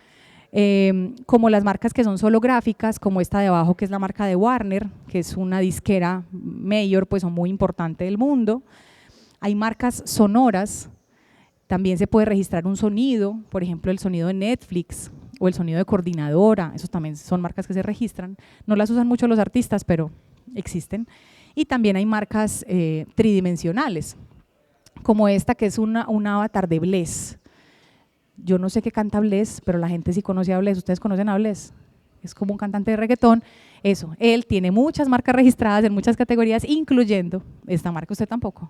Como las marcas que son solo gráficas, como esta de abajo que es la marca de Warner, que es una disquera mayor pues, o muy importante del mundo. Hay marcas sonoras, también se puede registrar un sonido, por ejemplo el sonido de Netflix o el sonido de Coordinadora, esos también son marcas que se registran, no las usan mucho los artistas, pero existen. Y también hay marcas tridimensionales, como esta que es un avatar de Bless. Yo no sé qué canta Bless, pero la gente sí conoce a Bless. ¿Ustedes conocen a Bless? Es como un cantante de reggaetón. Eso, él tiene muchas marcas registradas en muchas categorías, incluyendo esta marca. ¿Usted tampoco?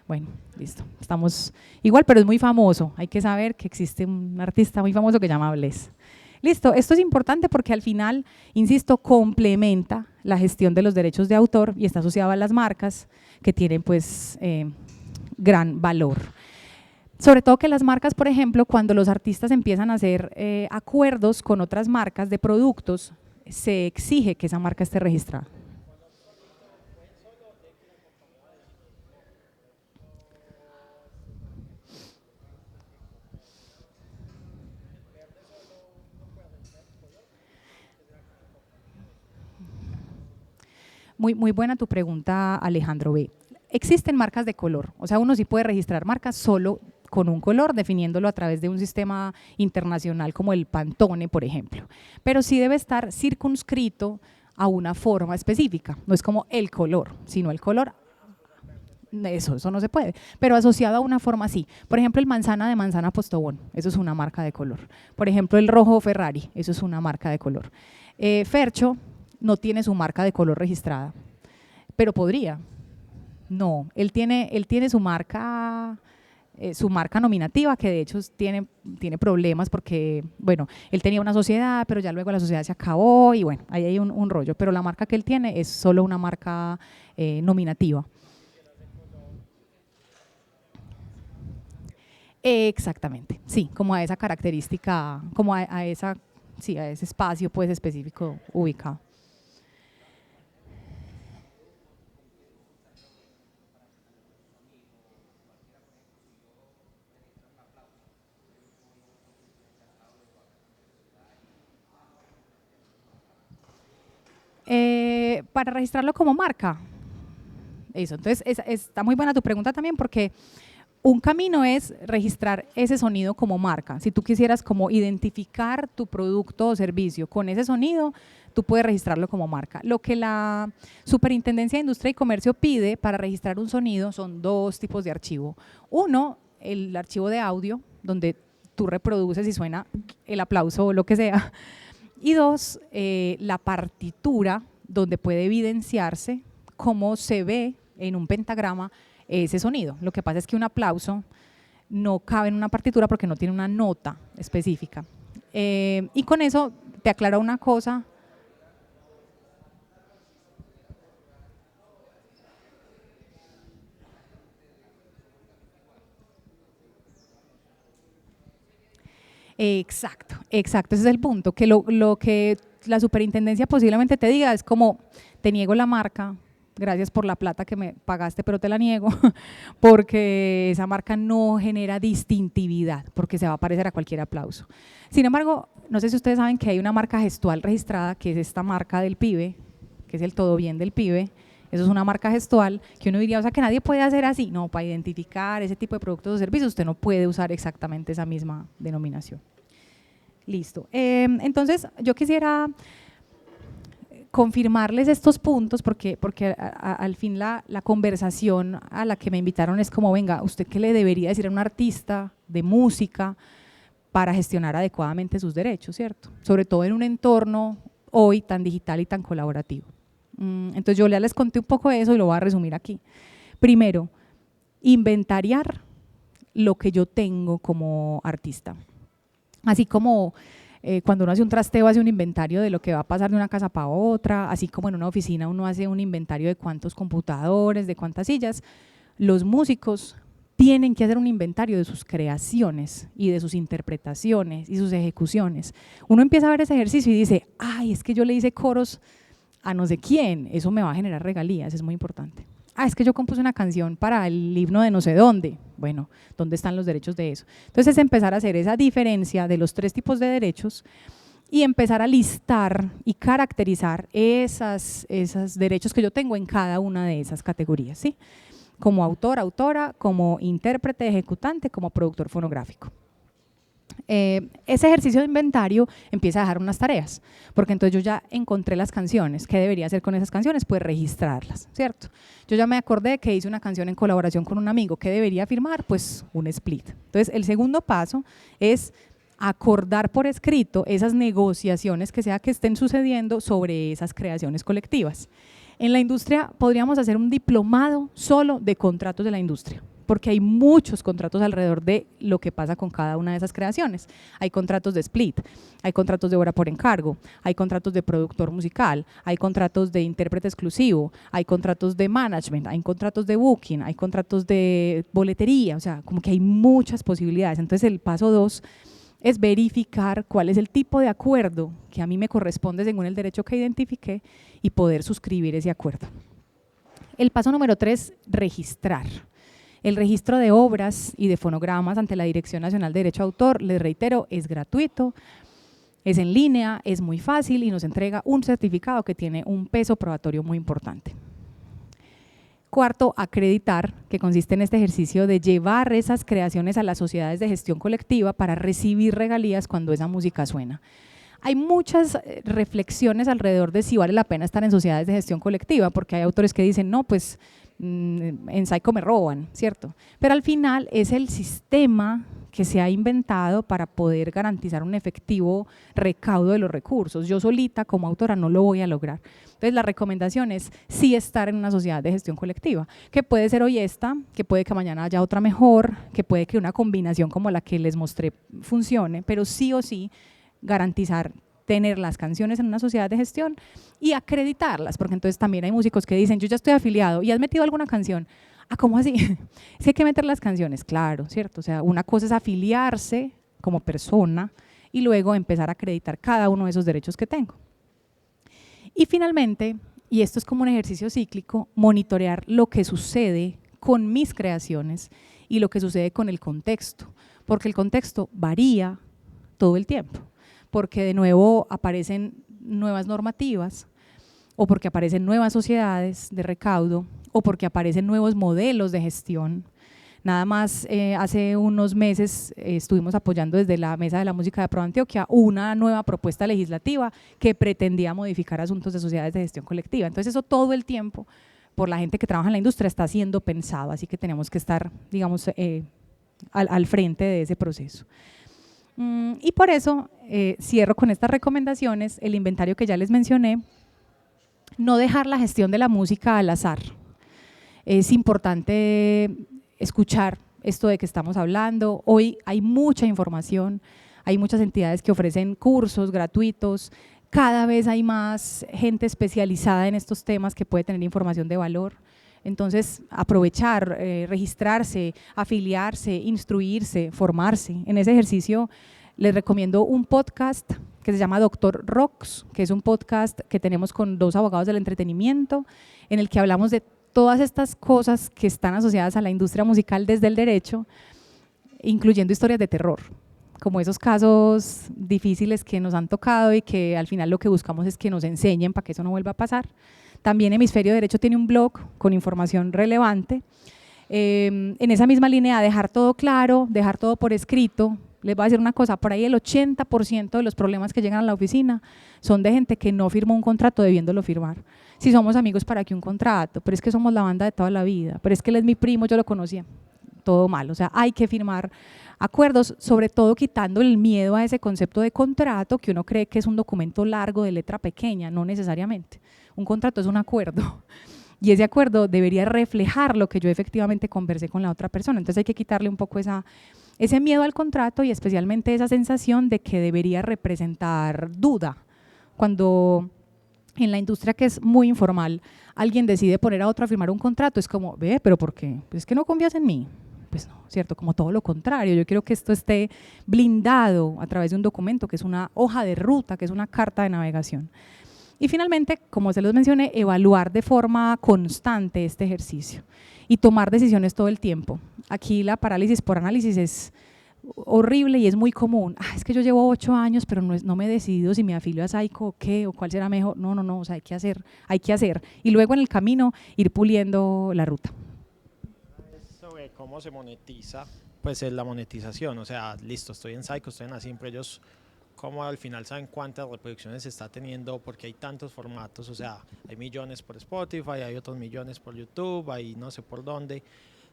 Bueno, listo. Estamos igual, pero es muy famoso. Hay que saber que existe un artista muy famoso que se llama Bless. Listo, esto es importante porque al final, insisto, complementa la gestión de los derechos de autor y está asociado a las marcas que tienen pues gran valor. Sobre todo que las marcas, por ejemplo, cuando los artistas empiezan a hacer acuerdos con otras marcas de productos, se exige que esa marca esté registrada. Muy buena tu pregunta, Alejandro B. Existen marcas de color, o sea, uno sí puede registrar marcas solo con un color, definiéndolo a través de un sistema internacional como el Pantone, por ejemplo. Pero sí debe estar circunscrito a una forma específica, no es como el color, sino el color Eso no se puede, pero asociado a una forma sí. Por ejemplo, el manzana de Manzana Postobón, eso es una marca de color. Por ejemplo, el rojo Ferrari, eso es una marca de color. Fercho no tiene su marca de color registrada, pero podría. No, él tiene su marca nominativa, que de hecho tiene problemas porque, bueno, él tenía una sociedad, pero ya luego la sociedad se acabó y bueno, ahí hay un rollo, pero la marca que él tiene es solo una marca nominativa. Exactamente, sí, como a esa característica, como a ese espacio pues específico ubicado. Para registrarlo como marca. Eso, entonces está muy buena tu pregunta también porque un camino es registrar ese sonido como marca. Si tú quisieras como identificar tu producto o servicio con ese sonido, tú puedes registrarlo como marca. Lo que la Superintendencia de Industria y Comercio pide para registrar un sonido son dos tipos de archivo. Uno, el archivo de audio, donde tú reproduces y suena el aplauso o lo que sea. Y dos, la partitura, donde puede evidenciarse cómo se ve en un pentagrama ese sonido. Lo que pasa es que un aplauso no cabe en una partitura porque no tiene una nota específica. Y con eso te aclaro una cosa. Exacto, ese es el punto, que lo que la superintendencia posiblemente te diga es como, te niego la marca, gracias por la plata que me pagaste, pero te la niego, porque esa marca no genera distintividad, porque se va a parecer a cualquier aplauso. Sin embargo, no sé si ustedes saben que hay una marca gestual registrada, que es esta marca del pibe, que es el Todo Bien del pibe. Eso es una marca gestual que uno diría, o sea, que nadie puede hacer así. No, para identificar ese tipo de productos o servicios, usted no puede usar exactamente esa misma denominación. Listo. Entonces, yo quisiera confirmarles estos puntos porque al fin la conversación a la que me invitaron es como, venga, ¿usted qué le debería decir a un artista de música para gestionar adecuadamente sus derechos, cierto? Sobre todo en un entorno hoy tan digital y tan colaborativo. Entonces yo ya les conté un poco de eso y lo voy a resumir aquí. Primero, inventariar lo que yo tengo como artista. Así como cuando uno hace un trasteo, hace un inventario de lo que va a pasar de una casa para otra, así como en una oficina uno hace un inventario de cuántos computadores, de cuántas sillas, los músicos tienen que hacer un inventario de sus creaciones y de sus interpretaciones y sus ejecuciones. Uno empieza a ver ese ejercicio y dice, ay, es que yo le hice coros a no sé quién, eso me va a generar regalías, es muy importante. Ah, es que yo compuse una canción para el himno de no sé dónde. Bueno, ¿dónde están los derechos de eso? Entonces es empezar a hacer esa diferencia de los tres tipos de derechos y empezar a listar y caracterizar esos derechos que yo tengo en cada una de esas categorías, ¿sí? Como autor, autora, como intérprete, ejecutante, como productor fonográfico. Ese ejercicio de inventario empieza a dejar unas tareas, porque entonces yo ya encontré las canciones. ¿Qué debería hacer con esas canciones? Pues registrarlas, ¿cierto? Yo ya me acordé que hice una canción en colaboración con un amigo. ¿Qué debería firmar? Pues un split. Entonces el segundo paso es acordar por escrito esas negociaciones que sea que estén sucediendo sobre esas creaciones colectivas. En la industria podríamos hacer un diplomado solo de contratos de la industria, porque hay muchos contratos alrededor de lo que pasa con cada una de esas creaciones. Hay contratos de split, hay contratos de obra por encargo, hay contratos de productor musical, hay contratos de intérprete exclusivo, hay contratos de management, hay contratos de booking, hay contratos de boletería, o sea, como que hay muchas posibilidades. Entonces el paso 2 es verificar cuál es el tipo de acuerdo que a mí me corresponde según el derecho que identifiqué y poder suscribir ese acuerdo. El paso número 3, registrar. El registro de obras y de fonogramas ante la Dirección Nacional de Derecho de Autor, les reitero, es gratuito, es en línea, es muy fácil y nos entrega un certificado que tiene un peso probatorio muy importante. Cuarto, acreditar, que consiste en este ejercicio de llevar esas creaciones a las sociedades de gestión colectiva para recibir regalías cuando esa música suena. Hay muchas reflexiones alrededor de si vale la pena estar en sociedades de gestión colectiva, porque hay autores que dicen, no, pues en Psycho me roban, ¿cierto? Pero al final es el sistema que se ha inventado para poder garantizar un efectivo recaudo de los recursos. Yo solita como autora no lo voy a lograr. Entonces la recomendación es sí estar en una sociedad de gestión colectiva, que puede ser hoy esta, que puede que mañana haya otra mejor, que puede que una combinación como la que les mostré funcione, pero sí o sí garantizar tener las canciones en una sociedad de gestión y acreditarlas, porque entonces también hay músicos que dicen, yo ya estoy afiliado y has metido alguna canción. Ah, ¿cómo así? Sí hay que meter las canciones, claro, ¿cierto? O sea, una cosa es afiliarse como persona y luego empezar a acreditar cada uno de esos derechos que tengo. Y finalmente, y esto es como un ejercicio cíclico, monitorear lo que sucede con mis creaciones y lo que sucede con el contexto, porque el contexto varía todo el tiempo, porque de nuevo aparecen nuevas normativas o porque aparecen nuevas sociedades de recaudo o porque aparecen nuevos modelos de gestión. Nada más hace unos meses estuvimos apoyando desde la Mesa de la Música de Pro Antioquia una nueva propuesta legislativa que pretendía modificar asuntos de sociedades de gestión colectiva. Entonces eso todo el tiempo, por la gente que trabaja en la industria, está siendo pensado, así que tenemos que estar, digamos, al frente de ese proceso. Y por eso cierro con estas recomendaciones, el inventario que ya les mencioné, no dejar la gestión de la música al azar. Es importante escuchar esto de que estamos hablando. Hoy hay mucha información, hay muchas entidades que ofrecen cursos gratuitos, cada vez hay más gente especializada en estos temas que puede tener información de valor. Entonces, aprovechar, registrarse, afiliarse, instruirse, formarse. En ese ejercicio les recomiendo un podcast que se llama Doctor Rocks, que es un podcast que tenemos con 2 abogados del entretenimiento, en el que hablamos de todas estas cosas que están asociadas a la industria musical desde el derecho, incluyendo historias de terror, como esos casos difíciles que nos han tocado y que al final lo que buscamos es que nos enseñen para que eso no vuelva a pasar. También Hemisferio Derecho tiene un blog con información relevante. En esa misma línea, dejar todo claro, dejar todo por escrito. Les voy a decir una cosa, por ahí el 80% de los problemas que llegan a la oficina son de gente que no firmó un contrato debiéndolo firmar. Si somos amigos, ¿para qué un contrato? Pero es que somos la banda de toda la vida, pero es que él es mi primo, yo lo conocía. Todo mal, o sea, hay que firmar acuerdos, sobre todo quitando el miedo a ese concepto de contrato que uno cree que es un documento largo de letra pequeña, no necesariamente. Un contrato es un acuerdo y ese acuerdo debería reflejar lo que yo efectivamente conversé con la otra persona, entonces hay que quitarle un poco ese miedo al contrato y especialmente esa sensación de que debería representar duda. Cuando en la industria que es muy informal, alguien decide poner a otro a firmar un contrato, es como, ve, ¿pero por qué? Pues es que no confías en mí. Pues no, ¿cierto? Como todo lo contrario, yo quiero que esto esté blindado a través de un documento que es una hoja de ruta, que es una carta de navegación. Y finalmente, como se los mencioné, evaluar de forma constante este ejercicio y tomar decisiones todo el tiempo. Aquí la parálisis por análisis es horrible y es muy común. Es que yo llevo 8 años, pero no me he decidido si me afilio a Psycho o qué, o cuál será mejor. No, o sea, hay que hacer. Y luego en el camino ir puliendo la ruta. Sobre cómo se monetiza, pues es la monetización, o sea, listo, estoy en Psycho, estoy en Así, pero ellos cómo al final saben cuántas reproducciones se está teniendo, porque hay tantos formatos, o sea, hay millones por Spotify, hay otros millones por YouTube, hay no sé por dónde.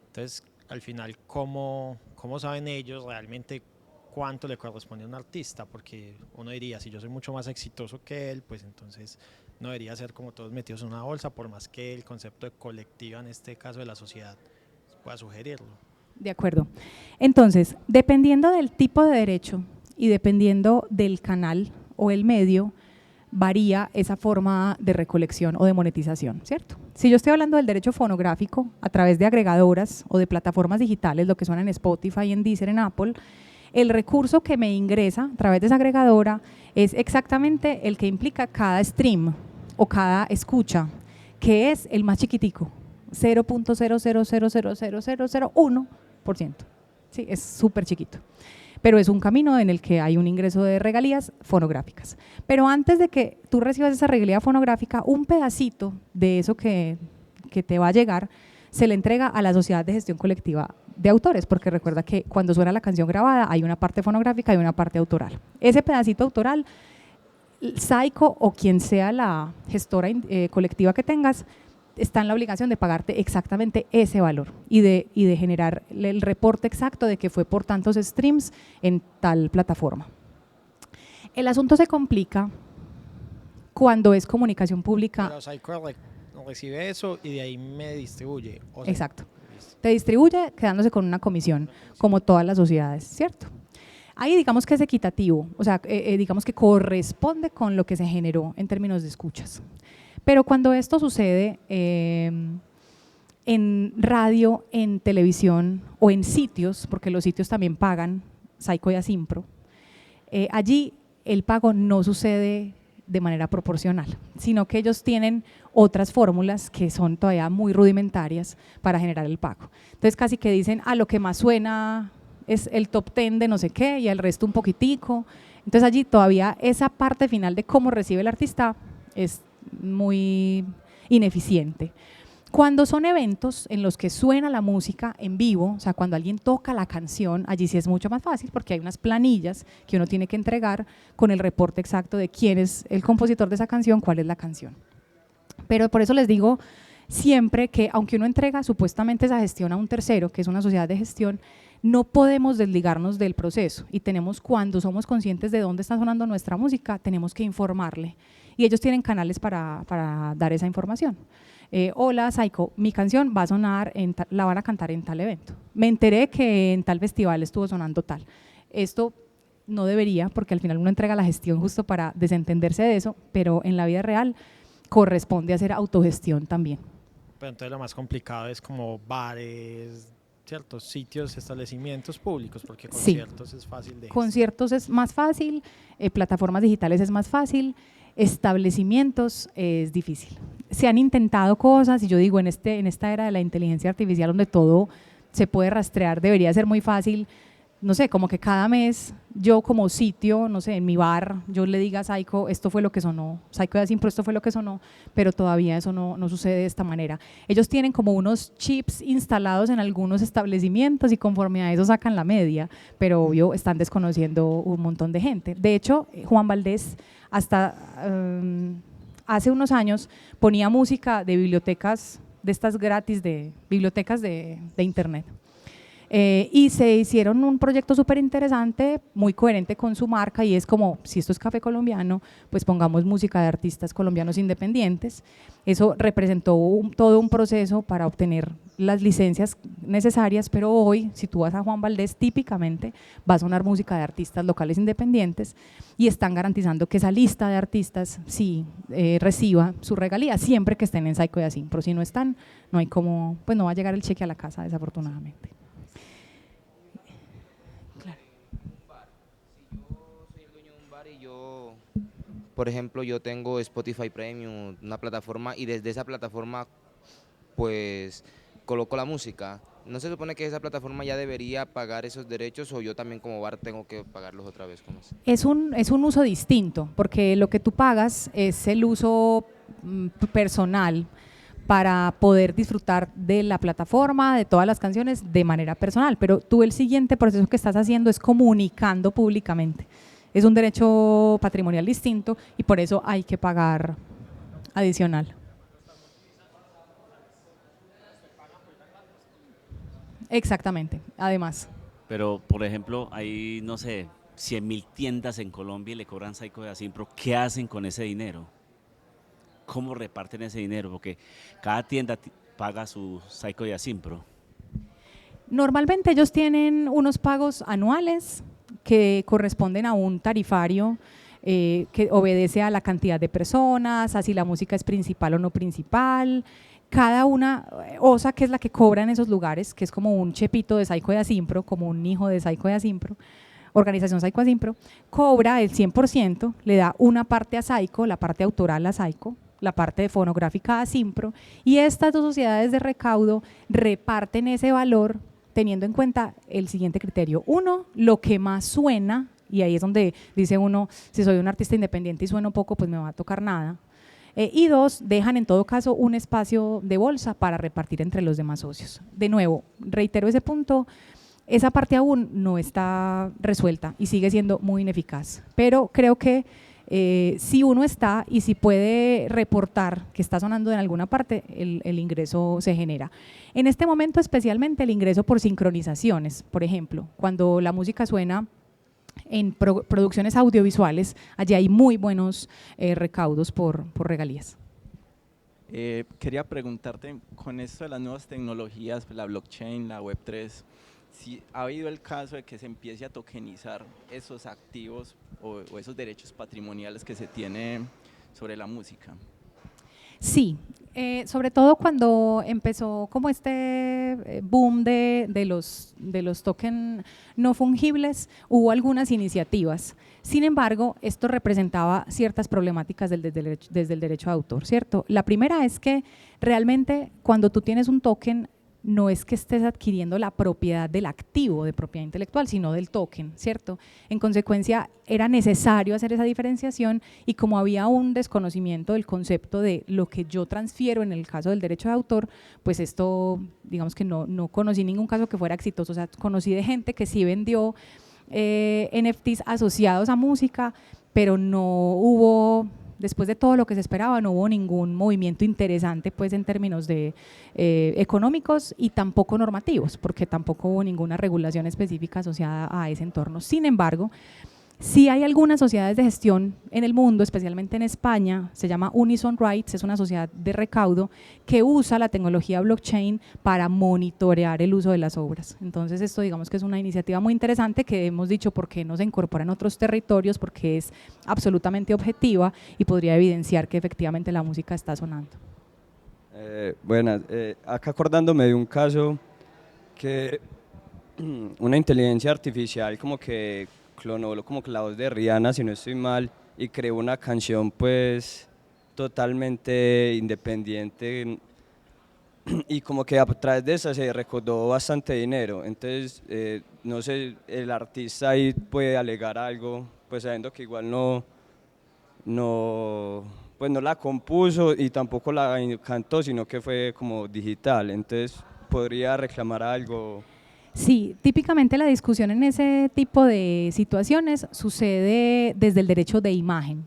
Entonces, al final, ¿cómo saben ellos realmente cuánto le corresponde a un artista? Porque uno diría, si yo soy mucho más exitoso que él, pues entonces no debería ser como todos metidos en una bolsa, por más que el concepto de colectiva, en este caso de la sociedad, pueda sugerirlo. De acuerdo. Entonces, dependiendo del tipo de derecho y dependiendo del canal o el medio, varía esa forma de recolección o de monetización, ¿cierto? Si yo estoy hablando del derecho fonográfico a través de agregadoras o de plataformas digitales, lo que suena en Spotify, en Deezer, en Apple, el recurso que me ingresa a través de esa agregadora es exactamente el que implica cada stream o cada escucha, que es el más chiquitico, 0.0000001%. Sí, es súper chiquito. Pero es un camino en el que hay un ingreso de regalías fonográficas. Pero antes de que tú recibas esa regalía fonográfica, un pedacito de eso que te va a llegar se le entrega a la Sociedad de Gestión Colectiva de Autores, porque recuerda que cuando suena la canción grabada hay una parte fonográfica y una parte autoral. Ese pedacito autoral, Psycho o quien sea la gestora colectiva que tengas, está en la obligación de pagarte exactamente ese valor y de generar el reporte exacto de que fue por tantos streams en tal plataforma. El asunto se complica cuando es comunicación pública. Pero Psycho recibe eso y de ahí me distribuye. O sea, Exacto. Te distribuye quedándose con una comisión, como todas las sociedades, ¿cierto? Ahí digamos que es equitativo, o sea, digamos que corresponde con lo que se generó en términos de escuchas. Pero cuando esto sucede en radio, en televisión o en sitios, porque los sitios también pagan, Psycho y Asimpro, allí el pago no sucede de manera proporcional, sino que ellos tienen otras fórmulas que son todavía muy rudimentarias para generar el pago. Entonces casi que dicen, lo que más suena es el top 10 de no sé qué y el resto un poquitico. Entonces allí todavía esa parte final de cómo recibe el artista es muy ineficiente. Cuando son eventos en los que suena la música en vivo, o sea, cuando alguien toca la canción, allí sí es mucho más fácil porque hay unas planillas que uno tiene que entregar con el reporte exacto de quién es el compositor de esa canción, cuál es la canción. Pero por eso les digo siempre que aunque uno entrega supuestamente esa gestión a un tercero, que es una sociedad de gestión, no podemos desligarnos del proceso y tenemos, cuando somos conscientes de dónde está sonando nuestra música, tenemos que informarle y ellos tienen canales para dar esa información. Hola Psycho, mi canción va a sonar, la van a cantar en tal evento. Me enteré que en tal festival estuvo sonando tal. Esto no debería, porque al final uno entrega la gestión justo para desentenderse de eso, pero en la vida real corresponde hacer autogestión también. Pero entonces lo más complicado es como bares, ciertos sitios, establecimientos públicos, porque conciertos es fácil de… Conciertos es más fácil, plataformas digitales es más fácil, establecimientos es difícil. Se han intentado cosas y yo digo, en esta era de la inteligencia artificial donde todo se puede rastrear, debería ser muy fácil, no sé, como que cada mes yo como sitio, no sé, en mi bar, yo le diga a Psycho, esto fue lo que sonó, Psycho de Asimpro, esto fue lo que sonó, pero todavía eso no sucede de esta manera. Ellos tienen como unos chips instalados en algunos establecimientos y conforme a eso sacan la media, pero obvio están desconociendo un montón de gente. De hecho, Juan Valdés hasta hace unos años ponía música de bibliotecas, de estas gratis, de bibliotecas de internet. Y se hicieron un proyecto súper interesante, muy coherente con su marca y es como, si esto es café colombiano, pues pongamos música de artistas colombianos independientes. Eso representó todo un proceso para obtener las licencias necesarias, pero hoy, si tú vas a Juan Valdés, típicamente va a sonar música de artistas locales independientes y están garantizando que esa lista de artistas sí reciba su regalía siempre que estén en Psycho y Asimpro. Si no están, no hay como, pues no va a llegar el cheque a la casa, desafortunadamente. Por ejemplo, yo tengo Spotify Premium, una plataforma, y desde esa plataforma pues coloco la música. ¿No se supone que esa plataforma ya debería pagar esos derechos o yo también como bar tengo que pagarlos otra vez? ¿Cómo es? Es un uso distinto, porque lo que tú pagas es el uso personal para poder disfrutar de la plataforma, de todas las canciones de manera personal, pero tú el siguiente proceso que estás haciendo es comunicando públicamente. Es un derecho patrimonial distinto y por eso hay que pagar adicional. Exactamente, además. Pero, por ejemplo, hay, no sé, 100.000 tiendas en Colombia y le cobran Psycho de Asimpro. ¿Qué hacen con ese dinero? ¿Cómo reparten ese dinero? Porque cada tienda paga su Psycho de Asimpro. Normalmente ellos tienen unos pagos anuales que corresponden a un tarifario que obedece a la cantidad de personas, a si la música es principal o no principal. Cada una, OSA, que es la que cobra en esos lugares, que es como un chepito de Psycho de Asimpro, como un hijo de Psycho de Asimpro, organización Psycho Asimpro, cobra el 100%, le da una parte a Psycho, la parte autoral a Psycho, la parte de fonográfica a Asimpro, y estas dos sociedades de recaudo reparten ese valor teniendo en cuenta el siguiente criterio. Uno, lo que más suena, y ahí es donde dice uno, si soy un artista independiente y sueno poco, pues me va a tocar nada. Y dos, dejan en todo caso un espacio de bolsa para repartir entre los demás socios. De nuevo, reitero ese punto, esa parte aún no está resuelta y sigue siendo muy ineficaz, pero creo que si uno está y si puede reportar que está sonando en alguna parte, el ingreso se genera. En este momento especialmente el ingreso por sincronizaciones, por ejemplo, cuando la música suena en producciones audiovisuales, allí hay muy buenos recaudos por regalías. Quería preguntarte, con esto de las nuevas tecnologías, la blockchain, la Web3, si ha habido el caso de que se empiece a tokenizar esos activos o esos derechos patrimoniales que se tiene sobre la música. Sí, sobre todo cuando empezó como este boom de los tokens no fungibles, hubo algunas iniciativas. Sin embargo, esto representaba ciertas problemáticas desde el derecho de autor, ¿cierto? La primera es que realmente cuando tú tienes un token, no es que estés adquiriendo la propiedad del activo de propiedad intelectual, sino del token, ¿cierto? En consecuencia, era necesario hacer esa diferenciación y como había un desconocimiento del concepto de lo que yo transfiero en el caso del derecho de autor, pues esto, digamos que no conocí ningún caso que fuera exitoso, o sea, conocí de gente que sí vendió NFTs asociados a música, pero no hubo… Después de todo lo que se esperaba, no hubo ningún movimiento interesante pues en términos de económicos y tampoco normativos, porque tampoco hubo ninguna regulación específica asociada a ese entorno. Sin embargo, sí hay algunas sociedades de gestión en el mundo, especialmente en España, se llama Unison Rights, es una sociedad de recaudo que usa la tecnología blockchain para monitorear el uso de las obras. Entonces esto digamos que es una iniciativa muy interesante que hemos dicho por qué no se incorpora en otros territorios, porque es absolutamente objetiva y podría evidenciar que efectivamente la música está sonando. Buenas, acá acordándome de un caso que una inteligencia artificial como que clonó como que la voz de Rihanna, si no estoy mal, y creó una canción pues totalmente independiente y como que a través de esa se recaudó bastante dinero. Entonces, no sé, el artista ahí puede alegar algo, pues sabiendo que igual pues no la compuso y tampoco la cantó, sino que fue como digital. Entonces, podría reclamar algo. Sí, típicamente la discusión en ese tipo de situaciones sucede desde el derecho de imagen.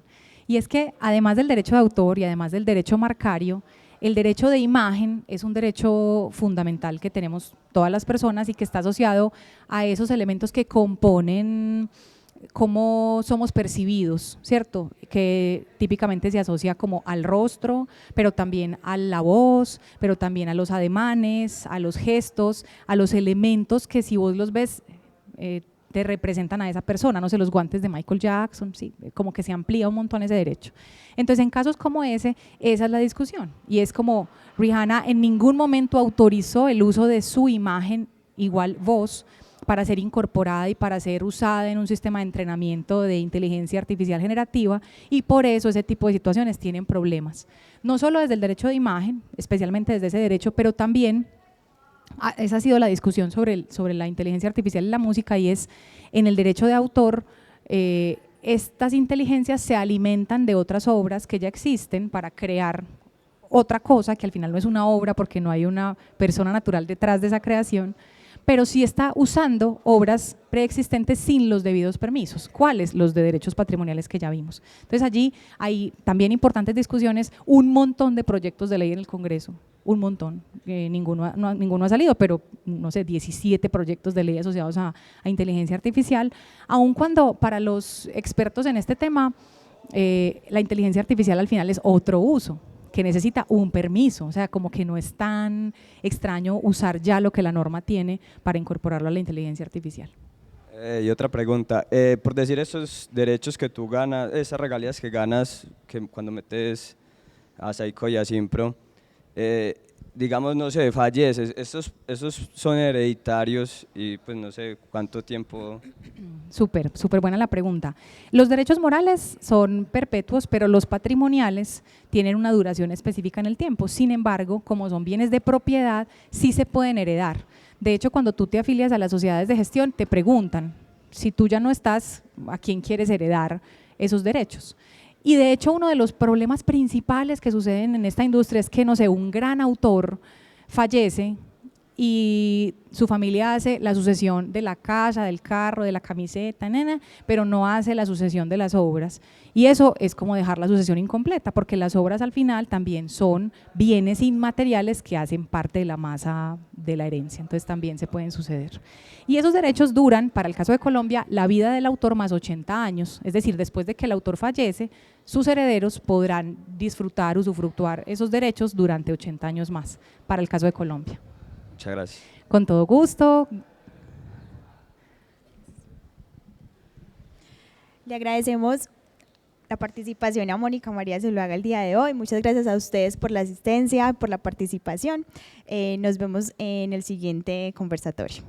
Y es que además del derecho de autor y además del derecho marcario, el derecho de imagen es un derecho fundamental que tenemos todas las personas y que está asociado a esos elementos que componen cómo somos percibidos, ¿cierto? Que típicamente se asocia como al rostro, pero también a la voz, pero también a los ademanes, a los gestos, a los elementos que si vos los ves te representan a esa persona, no sé, los guantes de Michael Jackson, sí, como que se amplía un montón ese derecho. Entonces, en casos como ese, esa es la discusión y es como Rihanna en ningún momento autorizó el uso de su imagen, igual voz, para ser incorporada y para ser usada en un sistema de entrenamiento de inteligencia artificial generativa y por eso ese tipo de situaciones tienen problemas. No solo desde el derecho de imagen, especialmente desde ese derecho, pero también, esa ha sido la discusión sobre la inteligencia artificial en la música y es en el derecho de autor, estas inteligencias se alimentan de otras obras que ya existen para crear otra cosa que al final no es una obra porque no hay una persona natural detrás de esa creación, pero sí está usando obras preexistentes sin los debidos permisos. ¿Cuáles? Los de derechos patrimoniales que ya vimos. Entonces allí hay también importantes discusiones, un montón de proyectos de ley en el Congreso, un montón, ninguno ha salido, pero no sé, 17 proyectos de ley asociados a inteligencia artificial, aun cuando para los expertos en este tema la inteligencia artificial al final es otro uso, que necesita un permiso, o sea, como que no es tan extraño usar ya lo que la norma tiene para incorporarlo a la inteligencia artificial. Y otra pregunta, por decir esos derechos que tú ganas, esas regalías que ganas que cuando metes a Saiko y a Simpro, digamos, no sé, falleces, esos son hereditarios y pues no sé cuánto tiempo. Súper buena la pregunta. Los derechos morales son perpetuos, pero los patrimoniales tienen una duración específica en el tiempo. Sin embargo, como son bienes de propiedad, sí se pueden heredar. De hecho, cuando tú te afilias a las sociedades de gestión, te preguntan, si tú ya no estás, ¿a quién quieres heredar esos derechos? Y de hecho, uno de los problemas principales que suceden en esta industria es que, no sé, un gran autor fallece y su familia hace la sucesión de la casa, del carro, de la camiseta, pero no hace la sucesión de las obras. Y eso es como dejar la sucesión incompleta, porque las obras al final también son bienes inmateriales que hacen parte de la masa de la herencia, entonces también se pueden suceder. Y esos derechos duran, para el caso de Colombia, la vida del autor más 80 años, es decir, después de que el autor fallece, sus herederos podrán disfrutar, usufructuar esos derechos durante 80 años más, para el caso de Colombia. Muchas gracias. Con todo gusto. Le agradecemos la participación a Mónica María Zuluaga el día de hoy. Muchas gracias a ustedes por la asistencia, por la participación. Nos vemos en el siguiente conversatorio.